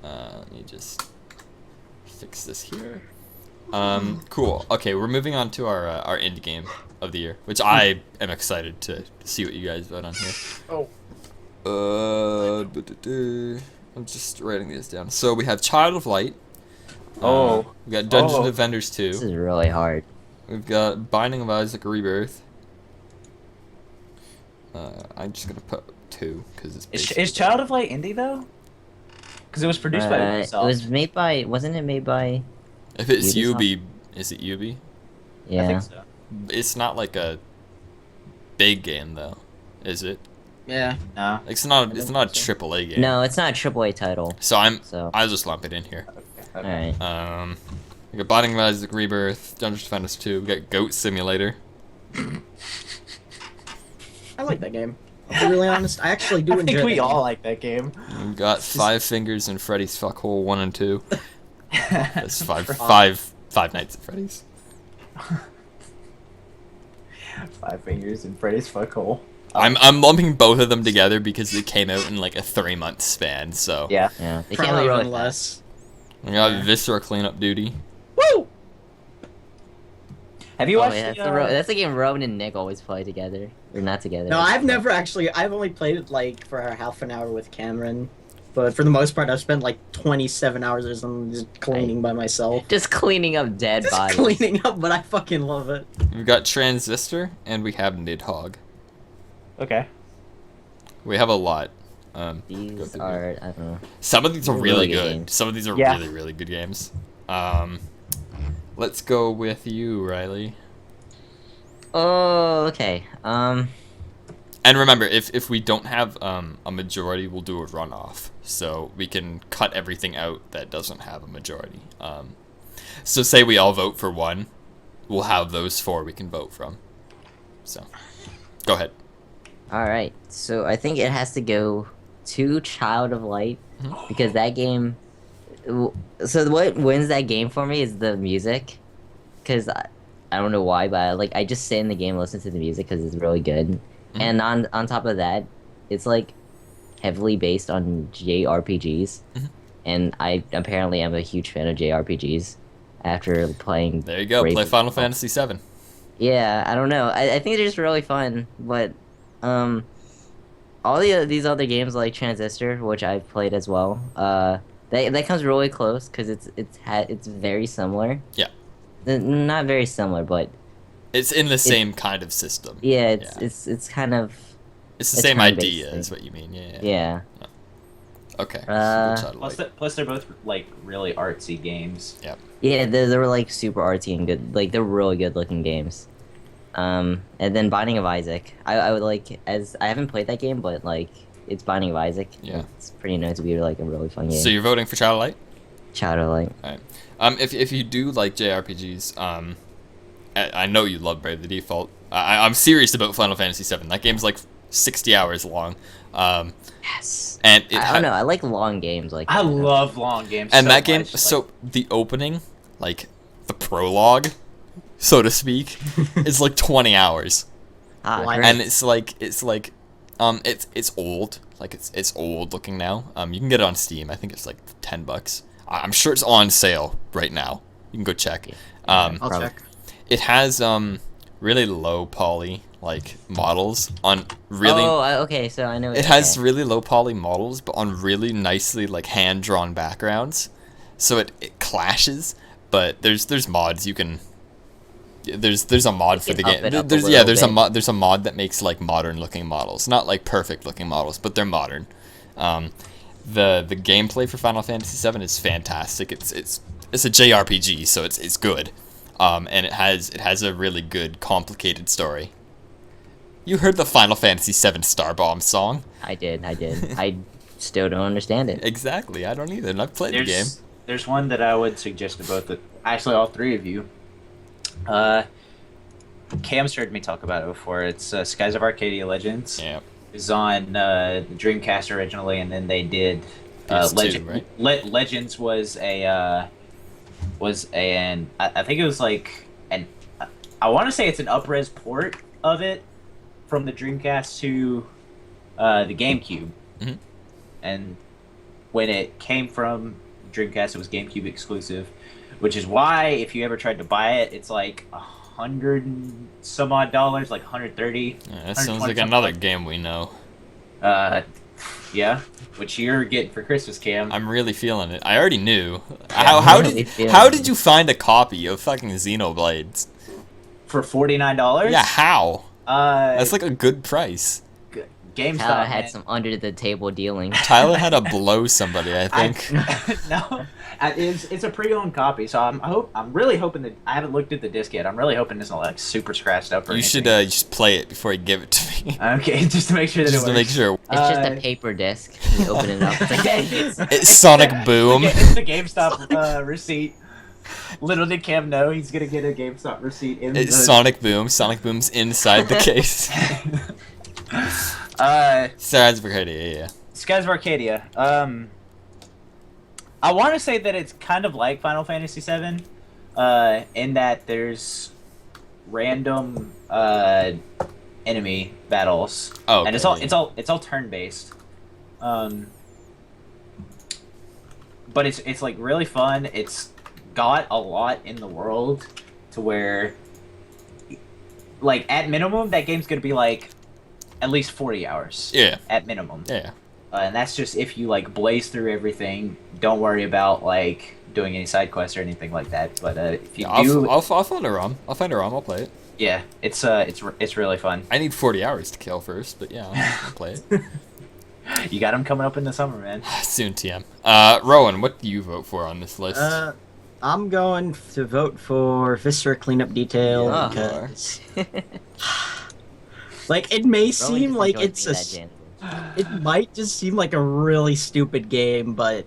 Let me just fix this here. Cool. Okay, we're moving on to our indie game of the year, which I am excited to see what you guys vote on here. Oh. I'm just writing these down. So we have Child of Light. Oh. We got Dungeon Oh. Defenders This 2. is really hard. We've got Binding of Isaac Rebirth. I'm just gonna put 2 because it's Is basically- Child of Light indie though? because it was produced by It Ubisoft. was made by. Wasn't it made by? If it's Ubisoft? Ubi, is it Ubi? Yeah. I think so. It's not like a big game though, is it? Yeah. No. It's not. It's don't not a think so. triple A game. No, it's not a AAA title. So So. I'll just lump it in here. Okay. Alright. We got Binding of Isaac Rebirth, Dungeons Defenders 2. We got Goat Simulator. I like that game. I'll be really honest. I actually do I enjoy think we that all game. like that game. We got Five Fingers and Freddy's Fuckhole 1 and 2. That's five Nights at Freddy's. Five Fingers and Freddy's Fuckhole. I'm lumping both of them together because they came out in like a 3-month span. So Yeah. Yeah. They came Probably out even really less. we got Viscera Cleanup Duty. Woo! Have you Oh, watched yeah, the, that's the game Rowan and Nick always play together. Or not together. No, I've never actually. I've only played it like for half an hour with Cameron, but for the most part, I've spent like 27 hours or something just cleaning by myself. Just cleaning up dead Just bodies. cleaning up, but I fucking love it. We've got Transistor and we have Nidhogg. Okay. We have a lot. Go These through are, I don't know. Some of these are They're really really good good. games. Some of these are Yeah. really, really good games. Let's go with you, Riley. Oh, okay. And remember, if we don't have a majority, we'll do a runoff. So we can cut everything out that doesn't have a majority. So say we all vote for one, we'll have those 4 we can vote from. So, go ahead. Alright, so I think it has to go to Child of Light, because that game... So what wins that game for me is the music, because I don't know why, but I just sit in the game and listen to the music because it's really good. And on top of that, it's like heavily based on JRPGs, and I apparently am a huge fan of JRPGs after playing... There you go, Brave- play Final Fantasy VII. Yeah, I don't know. I think they're just really fun, but all these other games like Transistor, which I've played as well, that comes really close because it's very similar. Yeah. Not very similar, but It's in the same kind of system. yeah, Yeah. it's kind of It's the it's same kind of idea, basic. is what you mean. Yeah. yeah. Okay. Uh, so Child of Plus, Light. plus they're both like really artsy games. Yeah, they're like super artsy and good. Like they're really good looking games. And then Binding of Isaac. I would like, as I haven't played that game, but like it's Binding of Isaac. Yeah. It's pretty known to be like a really fun game. So you're voting for Child of Light? Child of Light. If you do like JRPGs, I know you love Brave the Default. I'm serious about Final Fantasy VII. That game's like 60 hours long. Yes. And it I don't know. I like long games like I that. love long games. And so that game, much, like- so the opening, like the prologue, so to speak, is like 20 hours. Ah, Why- great. And it's like it's old. Like it's old looking now. You can get it on Steam. I think it's like $10. I'm sure it's on sale right now. You can go check. I'll Probably. check. It has really low poly like models on really. Oh, okay. So I know. It has really low poly models, but on really nicely like hand drawn backgrounds. So it clashes, but there's mods you can. There's a mod for can the up it game. up a There's little there's a bit. there's a mod that makes like modern looking models, not like perfect looking models, but they're modern. The gameplay for Final Fantasy VII is fantastic. It's a JRPG, so it's good. And it has a really good complicated story. You heard the Final Fantasy VII Star Bomb song? I did. I still don't understand it. Exactly. I don't either. And I've played the game. There's one that I would suggest to both, actually all 3 of you. Cam's heard me talk about it before. It's Skies of Arcadia Legends. Yeah. It was on the Dreamcast originally, and then they did PS2, right? Legends was I think it was like I want to say it's an up-res port of it from the Dreamcast to the GameCube. Mhm. And when it came from Dreamcast, it was GameCube exclusive, which is why if you ever tried to buy it, it's like $100 and some odd, like 130. Yeah, that sounds like 120 another game we know. Yeah, which you're getting for Christmas, Cam. I'm really feeling it. I already knew. Yeah, How really did feeling how it. did you find a copy of fucking For $49. Yeah, how? Uh, That's like a good price. GameStop. Tyler had man. some under the table dealing. Tyler had to blow somebody, I think. No, it's a pre-owned copy, so I'm really hoping that I haven't looked at the disc yet. I'm really hoping it's not like super scratched up or You anything. should just play it before you give it to me. Okay, just to make sure that Just it to works. make sure. It's just Uh, a paper disc. You open it up. It's like, hey, It's Sonic Boom. It's the GameStop receipt. Little did Cam know he's gonna get a GameStop receipt in It's the... Sonic Boom. Sonic Boom's inside the case. Skies of Arcadia, yeah. Skies of Arcadia. I want to say that it's kind of like Final Fantasy VII, in that there's random enemy battles, Oh, and it's all turn based. But it's like really fun. It's got a lot in the world to where, like, at minimum, that game's gonna be like at least 40 hours. Yeah, At minimum. yeah. And that's just if you like blaze through everything. Don't worry about like doing any side quests or anything like that. But if you Yeah, do, I'll find a ROM. I'll find a ROM. I'll play it. yeah, it's really fun. I need 40 hours to kill first, but yeah, I'll play it. You got them coming up in the summer, man. Soon, TM. Rowan, what do you vote for on this list? I'm going to vote for Viscera Cleanup Detail Yeah. because, like, it may seem like it's it might just seem like a really stupid game, but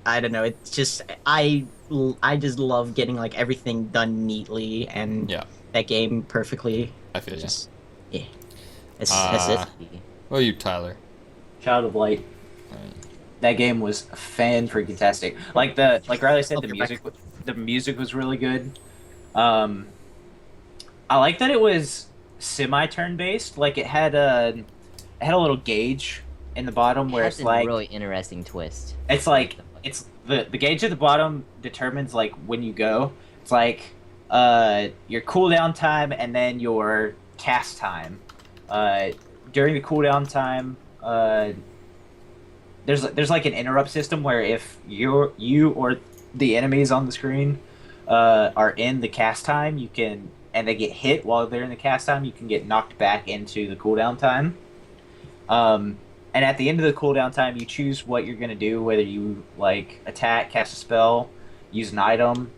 I don't know. It's just I just love getting like everything done neatly and Yeah. that game perfectly. I feel you. Just yeah, that's it. What are you, Tyler? Child of Light. Alright. That game was fan-freaking-tastic. Like Riley said, the music was really good. I like that it was semi-turn based. Like it had a little gauge in the bottom where it's a like really interesting twist. it's like it's the gauge at the bottom determines like when you go. It's like your cooldown time and then your cast time. During the cooldown time, there's like an interrupt system where if you or the enemies on the screen are in the cast time, you can, and they get hit while they're in the cast time, you can get knocked back into the cooldown time. And at the end of the cooldown time, you choose what you're gonna do, whether you like attack, cast a spell, use an item,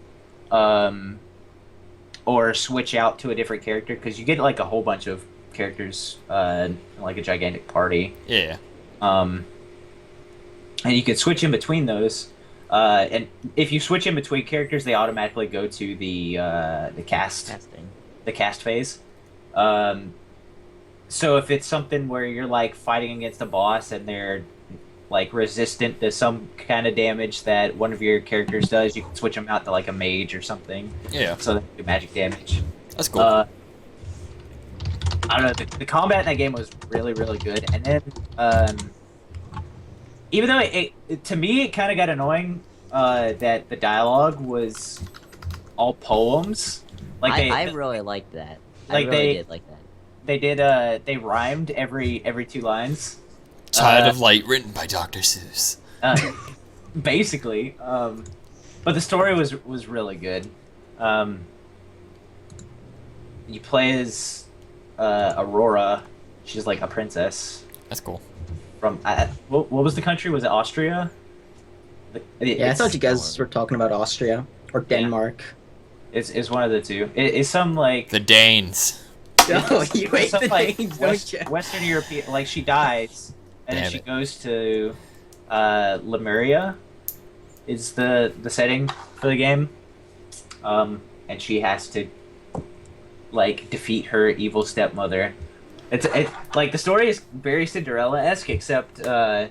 or switch out to a different character, because you get like a whole bunch of characters, like a gigantic party. Yeah. And you can switch in between those. And if you switch in between characters, they automatically go to the cast phase. So if it's something where you're like fighting against a boss and they're like resistant to some kind of damage that one of your characters does, you can switch them out to like a mage or something. Yeah. So they do magic damage. That's cool. I don't know. The combat in that game was really, really good. And then, even though it to me it kind of got annoying that the dialogue was all poems. Like I really liked that. Like I really they- did like that. they rhymed every 2 lines. Child of Light, written by Dr. Seuss. Basically. But the story was really good. You play as Aurora. She's like a princess That's cool. from what was the country? Was it Austria? Yeah, I thought you guys were talking about Austria or Denmark. It's one of the two. It's some like The Danes. Oh, you hate some the like names, don't you? Western European. Like she dies, and Damn then she it. goes to Lemuria. Is the setting for the game, and she has to like defeat her evil stepmother. It's like the story is very Cinderella-esque, except the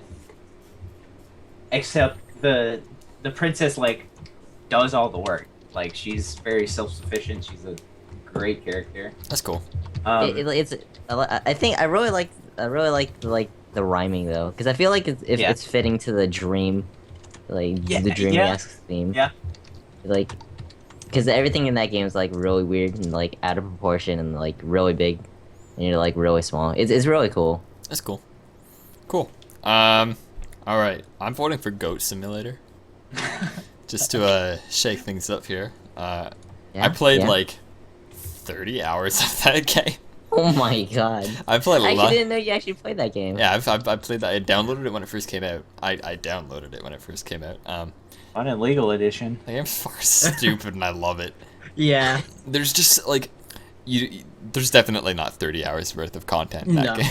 princess like does all the work. Like she's very self-sufficient. She's a great character. That's cool. It's I think I really like the rhyming though, because I feel like it's fitting to the dream, like the dreamy-esque theme. Yeah. Like, because everything in that game is like really weird and like out of proportion and like really big, and you're like really small. It's really cool. That's cool. Cool. All right. I'm voting for Goat Simulator. Just to shake things up here. I played like 30 hours of that game. Oh my god. I played I a lot. actually didn't know you actually played that game. Yeah, I played that. I downloaded it when it first came out. I downloaded it when it first came out. On a legal edition. The game's far stupid, and I love it. Yeah. There's just like, there's definitely not 30 hours worth of content in that No.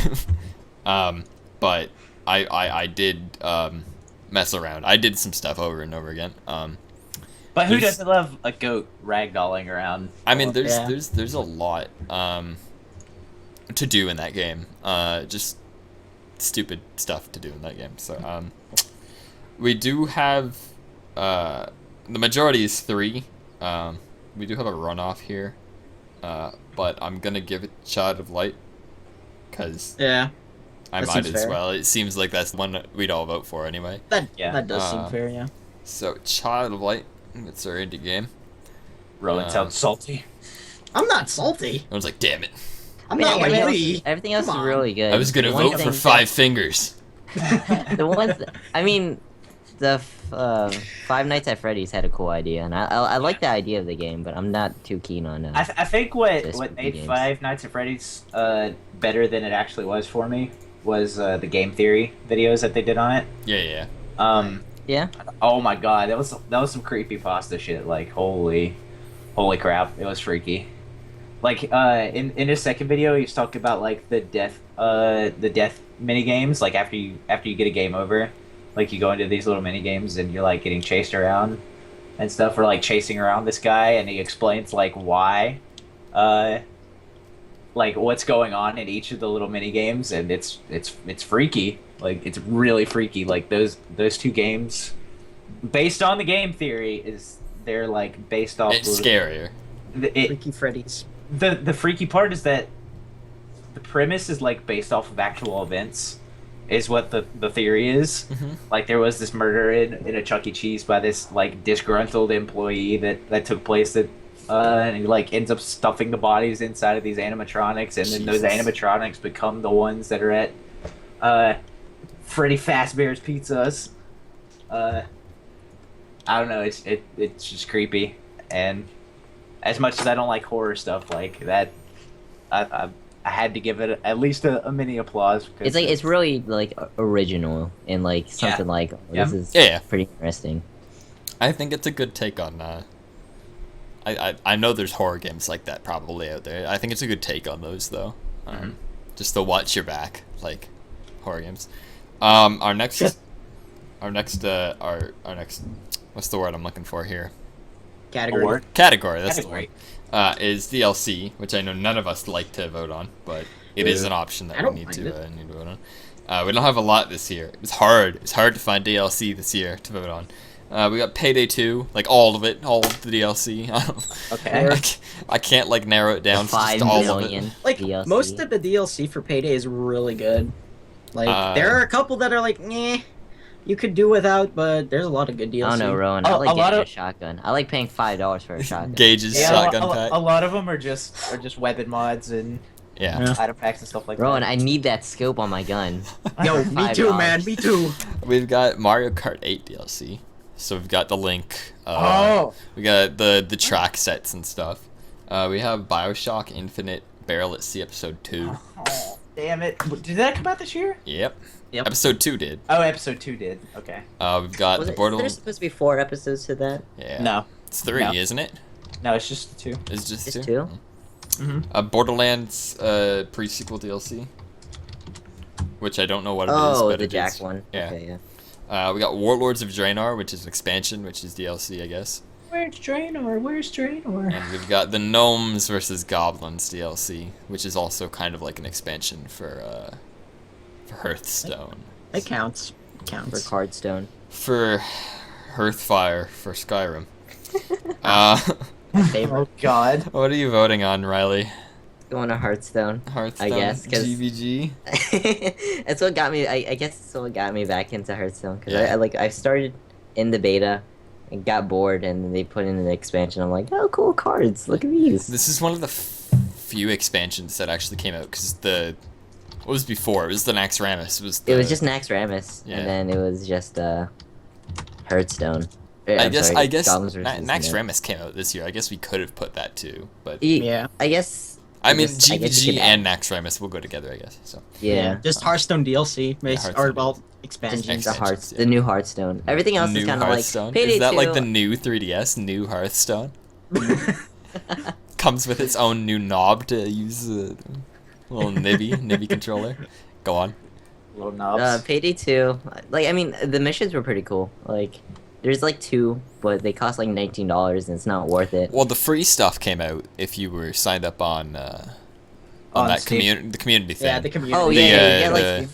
game. But I did mess around. I did some stuff over and over again. But who There's- doesn't love a goat ragdolling around? I mean, there's Yeah. there's a lot to do in that game. Just stupid stuff to do in that game. So we do have the majority is 3. We do have a runoff here, but I'm gonna give it Child of Light because Yeah. I That might seems as fair. well. It seems like that's the one that we'd all vote for anyway. That does seem Uh, fair, yeah. So Child of Light, it's our indie game. Rowan sounds salty. I'm not salty. I was like, damn it! I'm not like everything Lee. else, everything else Come is on. really good. I was gonna The one vote for thing- Five Fingers. The ones, I mean, the Five Nights at Freddy's had a cool idea, and I like the idea of the game, but I'm not too keen on it. I think what Just what spooky made games. Five Nights at Freddy's better than it actually was for me was the game theory videos that they did on it. Yeah. Yeah, Oh my god, that was some creepy pasta shit. Like holy crap, it was freaky. Like in his second video, he was talking about like the death mini games. Like after you get a game over, like you go into these little mini games and you're like getting chased around and stuff, or like chasing around this guy, and he explains like why, like what's going on in each of the little mini games, and it's freaky. Like it's really freaky. Like those two games, based on the game theory, they're like based off. It's scarier. Freaky Freddy's. The freaky part is that the premise is like based off of actual events, is what the theory is. Mhm. Like there was this murder in a Chuck E. Cheese by this like disgruntled employee that took place that and he like ends up stuffing the bodies inside of these animatronics, and then those Jesus. animatronics become the ones that are at Freddy Fazbear's Pizzas. I don't know, it's just creepy, and as much as I don't like horror stuff like that, I had to give it at least a mini applause. Because it's really like original and like something like oh, Yeah. this is Yeah. pretty interesting. I think it's a good take on. I know there's horror games like that probably out there. I think it's a good take on those though. Just to watch your back, like horror games. Our next, what's the word I'm looking for here? Category. Award. Category. That's Category. the word. Is DLC, which I know none of us like to vote on, but it is an option that I we don't need mind to need to vote on. We don't have a lot this year. It's hard. It's hard to find DLC this year to vote on. We got Payday 2, like all of it, all of the DLC. Okay. I can't like narrow it down The to 5 just all of million it. Like DLC. most of the DLC for Payday is really good. Like there are a couple that are like, nah, you could do without, but there's a lot of good DLC. I don't know, Rowan. Oh, I a like lot getting a of- shotgun. I like paying $5 for a shotgun. Gage's Yeah, shotgun pack. a lot of them are just weapon mods and Yeah. Yeah. item packs and stuff like Rowan, that. I need that scope on my gun. Yo, me too, $5. man, me too. We've got Mario Kart 8 DLC. So we've got the Link. Oh. We got the track sets and stuff. We have Bioshock Infinite Barrel at Sea Episode 2. Oh, damn it! Did that come out this year? Yep. Yep. Episode 2 did. Oh, episode 2 did. Okay. We've got Was the it, Borderlands. there's supposed to be 4 episodes to that? Yeah. No, It's 3, No. isn't it? no, it's just 2. It's just Just 2. 2? Mhm. Borderlands pre-sequel DLC. Which I don't know what it is, Oh, but the it Jack is. one. Yeah. Okay, yeah. We got Warlords of Draenor, which is an expansion, which is DLC, I guess. Where's Draenor? Where's Draenor? And we've got the Gnomes versus Goblins DLC, which is also kind of like an expansion for Hearthstone. It counts. For Counts. Cardstone. For Hearthfire for Skyrim. My favorite. Oh God. What are you voting on, Riley? Going to Hearthstone. Hearthstone? guess, 'cause- GVG? That's what got me. I guess it's what got me back into Hearthstone because Yeah. I started in the beta and got bored, and then they put in an expansion. I'm like, oh, cool cards. Look at these. This is one of the few expansions that actually came out, because what was before? It was the Naxxramas. It was just Naxxramas, Yeah. and then it was just Hearthstone. I guess Goblins versus Naxxramas came out this year. I guess we could have put that too, but E- Yeah. I guess I mean, just- I guess you GVG could and add- Naxxramas will go together, I guess. So Yeah. Just Hearthstone DLC, Hearthstone or well, DLC. expansions. The Extensions, yeah. the new Hearthstone. Everything else new is kind of like Hearthstone. Payday Is that 2. like the new 3DS? New Hearthstone comes with its own new knob to use the little Nibby controller. Go on. Little knobs. Payday 2. Like I mean, the missions were pretty cool. Like there's like 2, but they cost like $19 and it's not worth it. Well, the free stuff came out if you were signed up on On that Steam? the community thing. Yeah, the community. Oh The, yeah, uh, like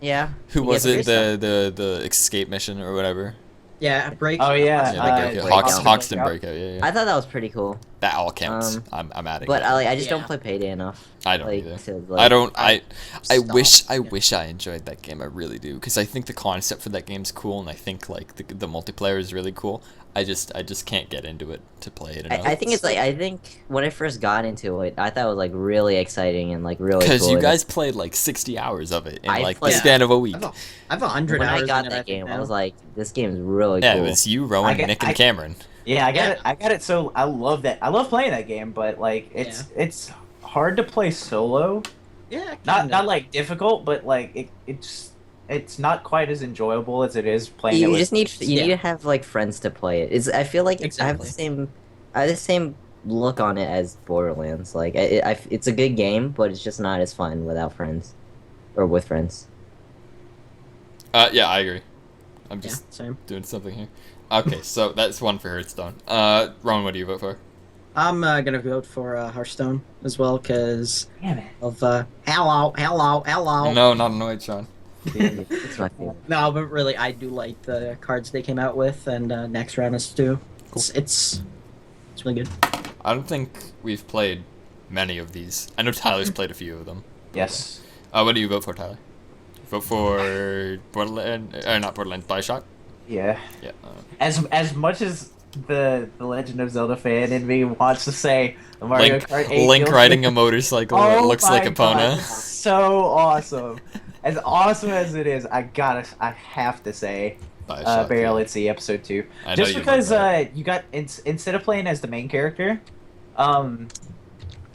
yeah. Who you was get it? free stuff. The escape mission or whatever. Yeah, break. Oh, yeah, Yeah, Uh, the breakout. Breakout. Hoxton Breakout. breakout. Yeah, yeah. I thought that was pretty cool. That all counts. Um, I'm adding. But that. I just Yeah. don't play Payday enough. I don't like, either. to, like, I don't. I Stop. wish I enjoyed that game. I really do, because I think the concept for that game's cool, and I think like the multiplayer is really cool. I just can't get into it to play it enough. I think it's like I think when I first got into it, I thought it was like really exciting and like really because cool. you and guys played like 60 hours of it in I like the played- span of a week. I've 100 when hours. I got in it, that think game, now. I was like, this game is really Yeah, cool. it was you, Rowan, Nick, and Cameron. Yeah, I got Yeah. it. I got it. So I love that. I love playing that game, but like it's hard to play solo. yeah, Not kinda. not like difficult, but like it's not quite as enjoyable as it is playing it You with. just need Yeah. to have like friends to play it. I feel like I have Exactly. the same look on it as Borderlands. Like it's a good game, but it's just not as fun without friends or with friends. Yeah, I agree. I'm Yeah, just same. doing something here. Okay, so that's one for Hearthstone. Rowan, what do you vote for? I'm gonna vote for Hearthstone as well because Damn it. of hello. No, not annoyed, Sean. It's my favorite. No, but really, I do like the cards they came out with, and Naxxramas too. Cool. It's really good. I don't think we've played many of these. I know Tyler's played a few of them. Yes. What do you vote for, Tyler? Vote for Borderlands, not Borderlands, Bioshock? Yeah. Yeah. As much as the Legend of Zelda fan in me wants to say the Mario Link, Kart 8 Link feels riding like- a motorcycle Oh looks my like a God, Epona. it's so awesome. As awesome as it is, I have to say, Bioshock, Burial yeah. at Sea episode 2. I know Just you love because that. you got instead of playing as the main character,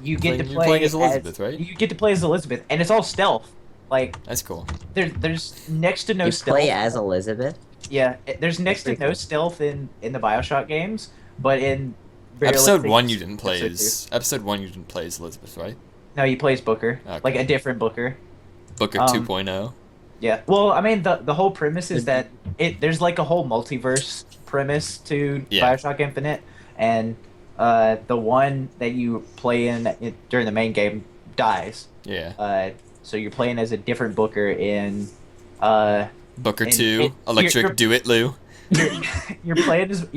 you get to You're play playing as Elizabeth, right? You get to play as Elizabeth, and it's all stealth. Like That's cool. there's next to no You stealth. play as Elizabeth. Yeah, there's next to pretty no cool. stealth in the Bioshock games, but in Burial at Episode Sea- 1 you didn't play episode as episode 1 you didn't play as Elizabeth, right? 2. No, you play as Booker, Okay. like a different Booker. Booker Um, 2.0. Yeah. Well, I mean, the whole premise is that there's like a whole multiverse premise to Yeah. Bioshock Infinite, and the one that you play in during the main game dies. Yeah. So you're playing as a different Booker in. Booker and 2, you're- Electric Do It Lou. You're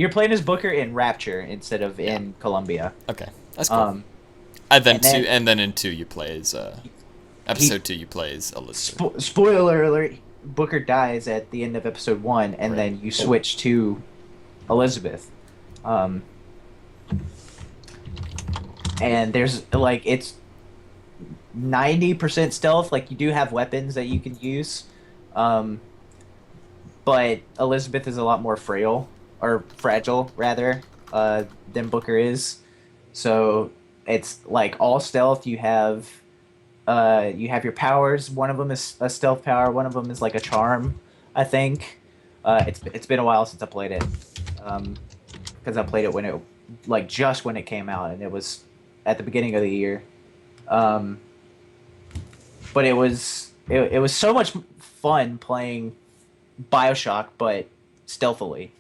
playing as Booker in Rapture instead of in Columbia. Okay. That's cool. And then- and then in 2 you play as episode 2 you play as Elizabeth. Spoiler alert: Booker dies at the end of episode 1, and Right. then you switch to Elizabeth. And there's like it's 90% stealth. Like you do have weapons that you can use, but Elizabeth is a lot more frail or fragile rather than Booker is. So it's like all stealth. You have your powers. One of them is a stealth power. One of them is like a charm, I think. It's been a while since I played it, because I played it when it like just when it came out, and it was at the beginning of the year. But it was so much fun playing Bioshock, but stealthily,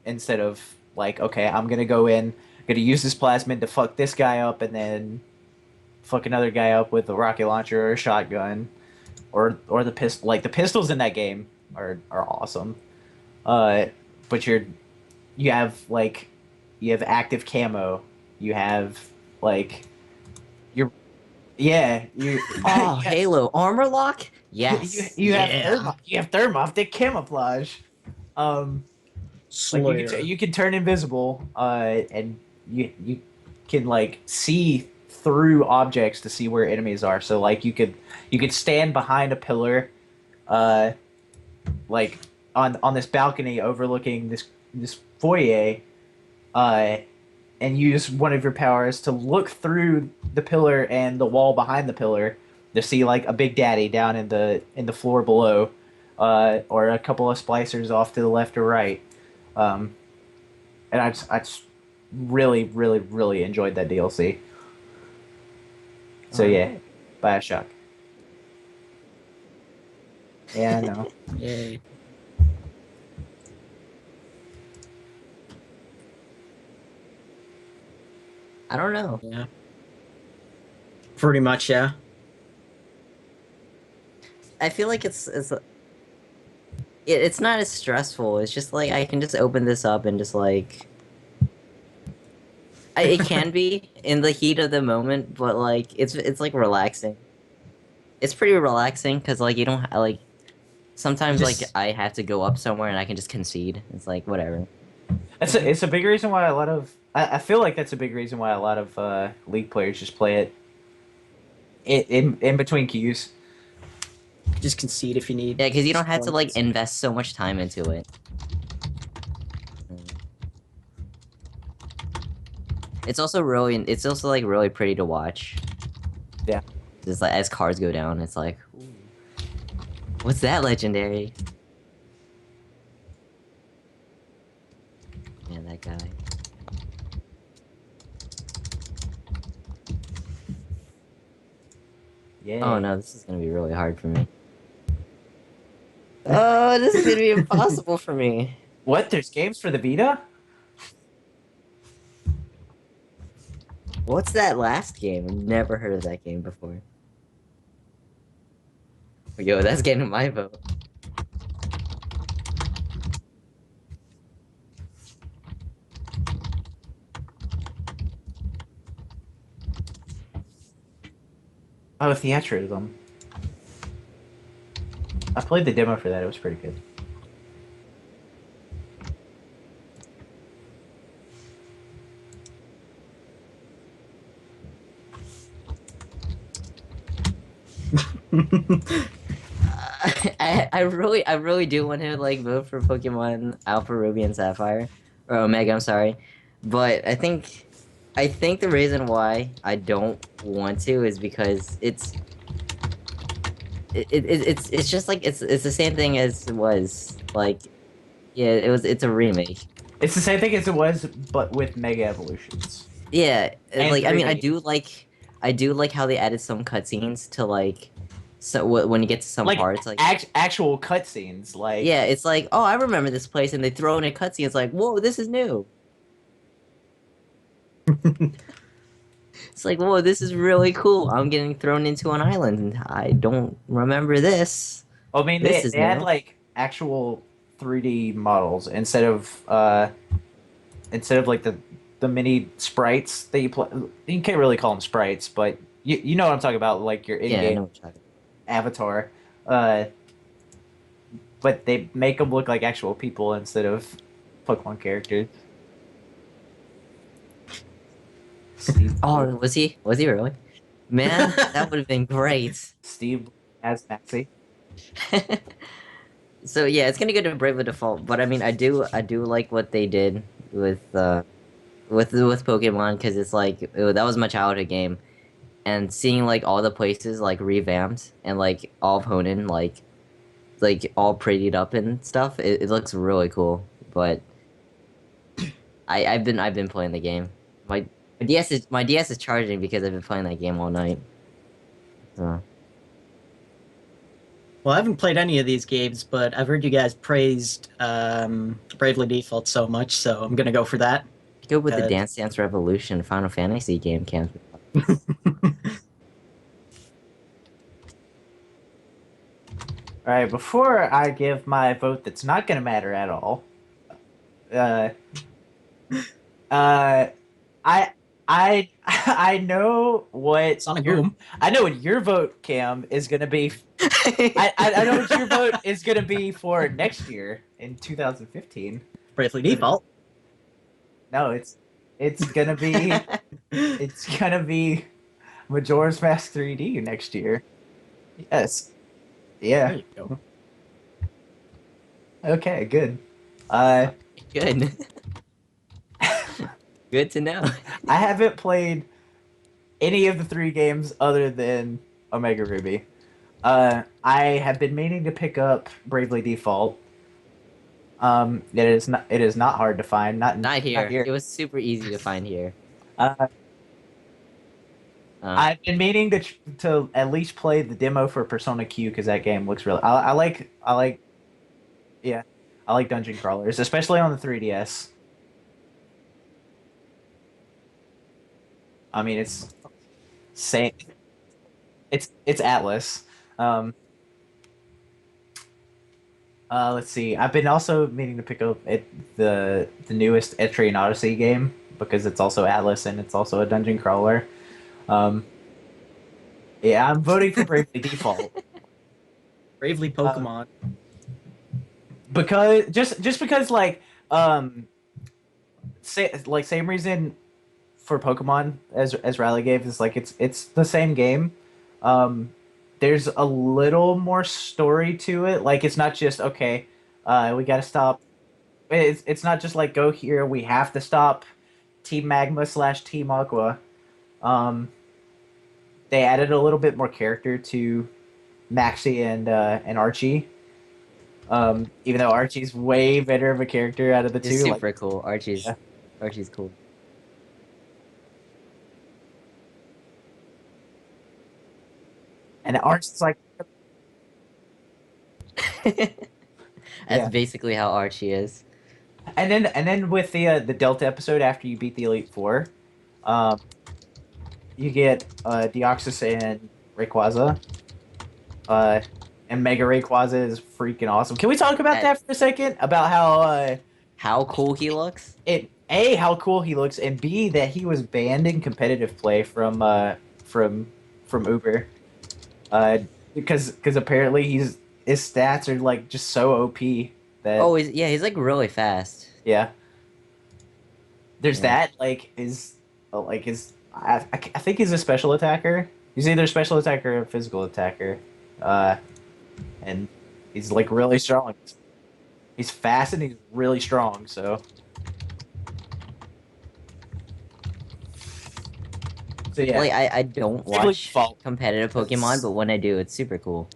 instead of like, okay, I'm gonna go in, gonna use this plasmid to fuck this guy up, and then fuck another guy up with a rocket launcher or a shotgun, or the pistol. Like the pistols in that game are awesome. But you have active camo. You have like you Oh, Halo armor lock. Yes. you have thermoptic camouflage. Like you can turn invisible, and you can like see through objects to see where enemies are. So like you could stand behind a pillar, like on this balcony overlooking this foyer, and use one of your powers to look through the pillar and the wall behind the pillar to see like a Big Daddy down in the floor below, or a couple of splicers off to the left or right. And I just really, really, really enjoyed that DLC. So yeah, Bioshock. Yeah, I know. Yay. I don't know. Yeah. Pretty much, yeah. I feel like it's not as stressful. It's just like I can just open this up and just like it can be in the heat of the moment, but like it's like relaxing. It's pretty relaxing because like you don't like sometimes like Just- I have to go up somewhere and I can just concede. It's like whatever. It's a big reason why a lot of I feel like that's a big reason why a lot of League players just play it in between queues. Just concede if you need. Yeah, because you don't have to like points. invest so much time into it. It's also like really pretty to watch. Yeah. Just like as cars go down, it's like, ooh, what's that legendary? Man, that guy. Yeah. Oh no, this is gonna be really hard for me. Oh, this is gonna be impossible for me. What? There's games for the Vita? What's that last game? I've never heard of that game before. Yo, that's getting my vote. Oh, Theatrhythm. I played the demo for that. It was pretty good. I really do want to like vote for Pokemon Alpha Ruby and Sapphire, or Omega. I'm sorry, but I think the reason why I don't want to is because it's just like it's the same thing as it was like, yeah, it's a remake. It's the same thing as it was, but with Mega Evolutions. Yeah, And like I mean 3D. I do like how they added some cutscenes to like so when you get to some Like, parts like. Actual cutscenes, like Yeah, it's like, oh, I remember this place, and they throw in a cutscene. It's like, whoa, this is new. It's like, whoa, this is really cool. I'm getting thrown into an island, and I don't remember this. I mean, This they is they had new. like actual 3D models instead of like the mini sprites that you play. You can't really call them sprites, but you know what I'm talking about, like your Yeah, I in-game know what you're talking avatar. Uh, but they make them look like actual people instead of Pokemon characters. Steve, about. Oh, was he? Was he really? Man, that would have been great. Steve as Maxie. So yeah, it's gonna go to Bravely Default, but I mean, I do like what they did with Pokemon because it's like that was my childhood game, and seeing like all the places like revamped and like all of Hoenn like all prettied up and stuff, it looks really cool. But I've been playing the game. My DS is charging because I've been playing that game all night. So. Well, I haven't played any of these games, but I've heard you guys praised Bravely Default so much, so I'm gonna go for that. Go with the Uh, Dance Dance Revolution Final Fantasy game, Cam. All right, before I give my vote, that's not going to matter at all. Uh, I I know what Sonic your Boom. I know what your vote, Cam, is going to be. I know what your vote is going to be for next year in 2015. Bravely Default. No, it's gonna be it's gonna be Majora's Mask 3D next year. Yes. There Yeah. you go. Okay. Good. Good. Good to know. I haven't played any of the 3 games other than Omega Ruby. I have been meaning to pick up Bravely Default. It is not hard to find. Not Not here. here. It was super easy to find here. Uh, Uh, I've been meaning to at least play the demo for Persona Q because that game looks really. I like yeah, I like dungeon crawlers, especially on the 3DS. I mean, it's same. It's Atlas. Um, let's see. I've been also meaning to pick up the newest Etrian Odyssey game because it's also Atlas and it's also a dungeon crawler. Um, yeah, I'm voting for Bravely Default. Bravely Pokemon. Because just because same reason for Pokemon as Riley gave is like it's the same game. There's a little more story to it. Like it's not just okay. We got to stop. It's not just like go here. We have to stop Team Magma / Team Aqua. They added a little bit more character to Maxie and Archie. Even though Archie's way better of a character out of the it's two. super cool. Yeah. Archie's cool. And Archie's like, That's Yeah. basically how Archie is. and then with the Delta episode after you beat the Elite Four, um, you get Deoxys and Rayquaza. And Mega Rayquaza is freaking awesome. Can we talk about that for a second? About How cool he looks. how cool he looks, and B, that he was banned in competitive play from Uber. Because apparently his stats are like just so OP that Oh, he's like really fast. yeah. There's Yeah. that I think he's a special attacker. He's either a special attacker or a physical attacker. And he's like really strong. He's fast and he's really strong, so yeah. Like I don't Basically watch fault. competitive Pokemon, but when I do, it's super cool.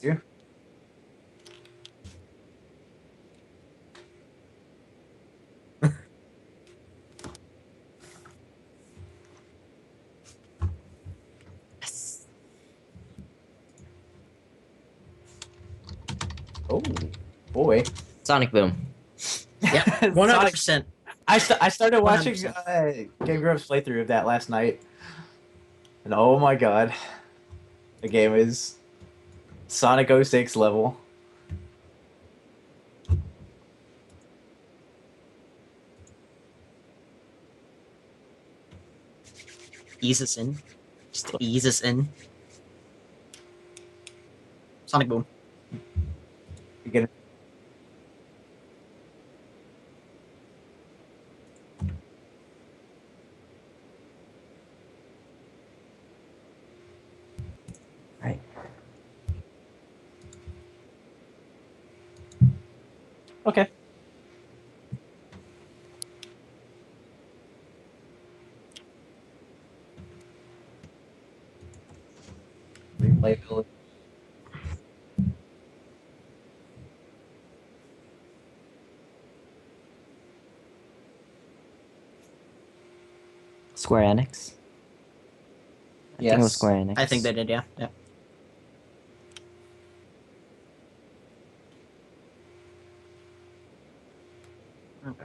You. Oh boy. Sonic Boom. Yeah, 100%. I started watching 100%. Game Grumps playthrough of that last night, and oh my god, the game is Sonic 06 level. Ease us in. Just ease us in. Sonic Boom. You get Right. okay. Replayability. Square Enix. I think it was Square Enix. I think they did, yeah. Yeah. Okay.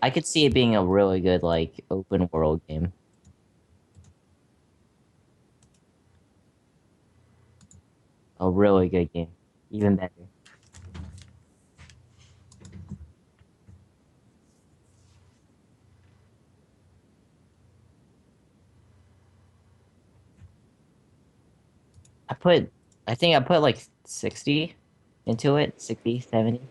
I could see it being a really good like open world game. A really good game. Even better. I think I put like 60 into it, 60, 70.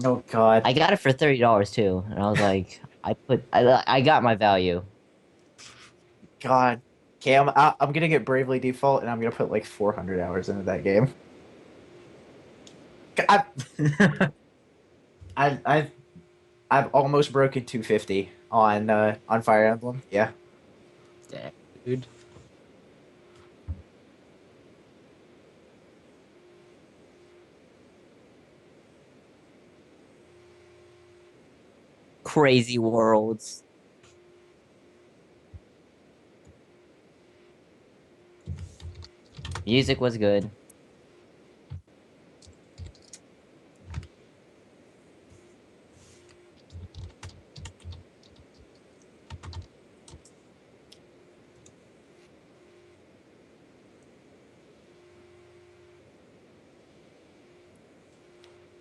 Oh god. I got it for $30 too, and I was like, I got my value. God. Okay, I'm gonna get Bravely Default, and I'm gonna put like 400 hours into that game. I, I, I've I've almost broken 250 on Fire Emblem. Yeah. Damn, dude. Crazy worlds. Music was good.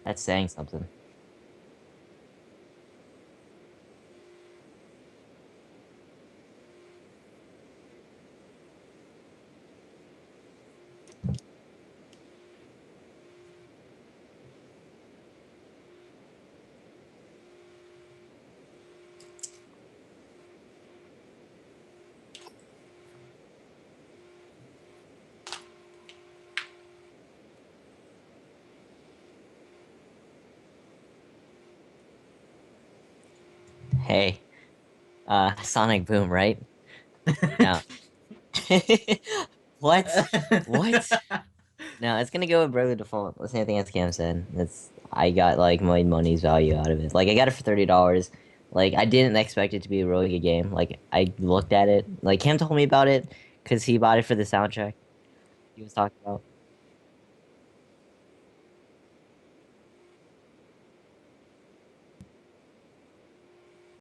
That's saying something. Hey, Sonic Boom, right? No. What? What? No, it's gonna go with Bravely Default. The same thing as Cam said. I got like my money's value out of it. Like I got it for $30. Like I didn't expect it to be a really good game. Like I looked at it. Like Cam told me about it because he bought it for the soundtrack. He was talking about.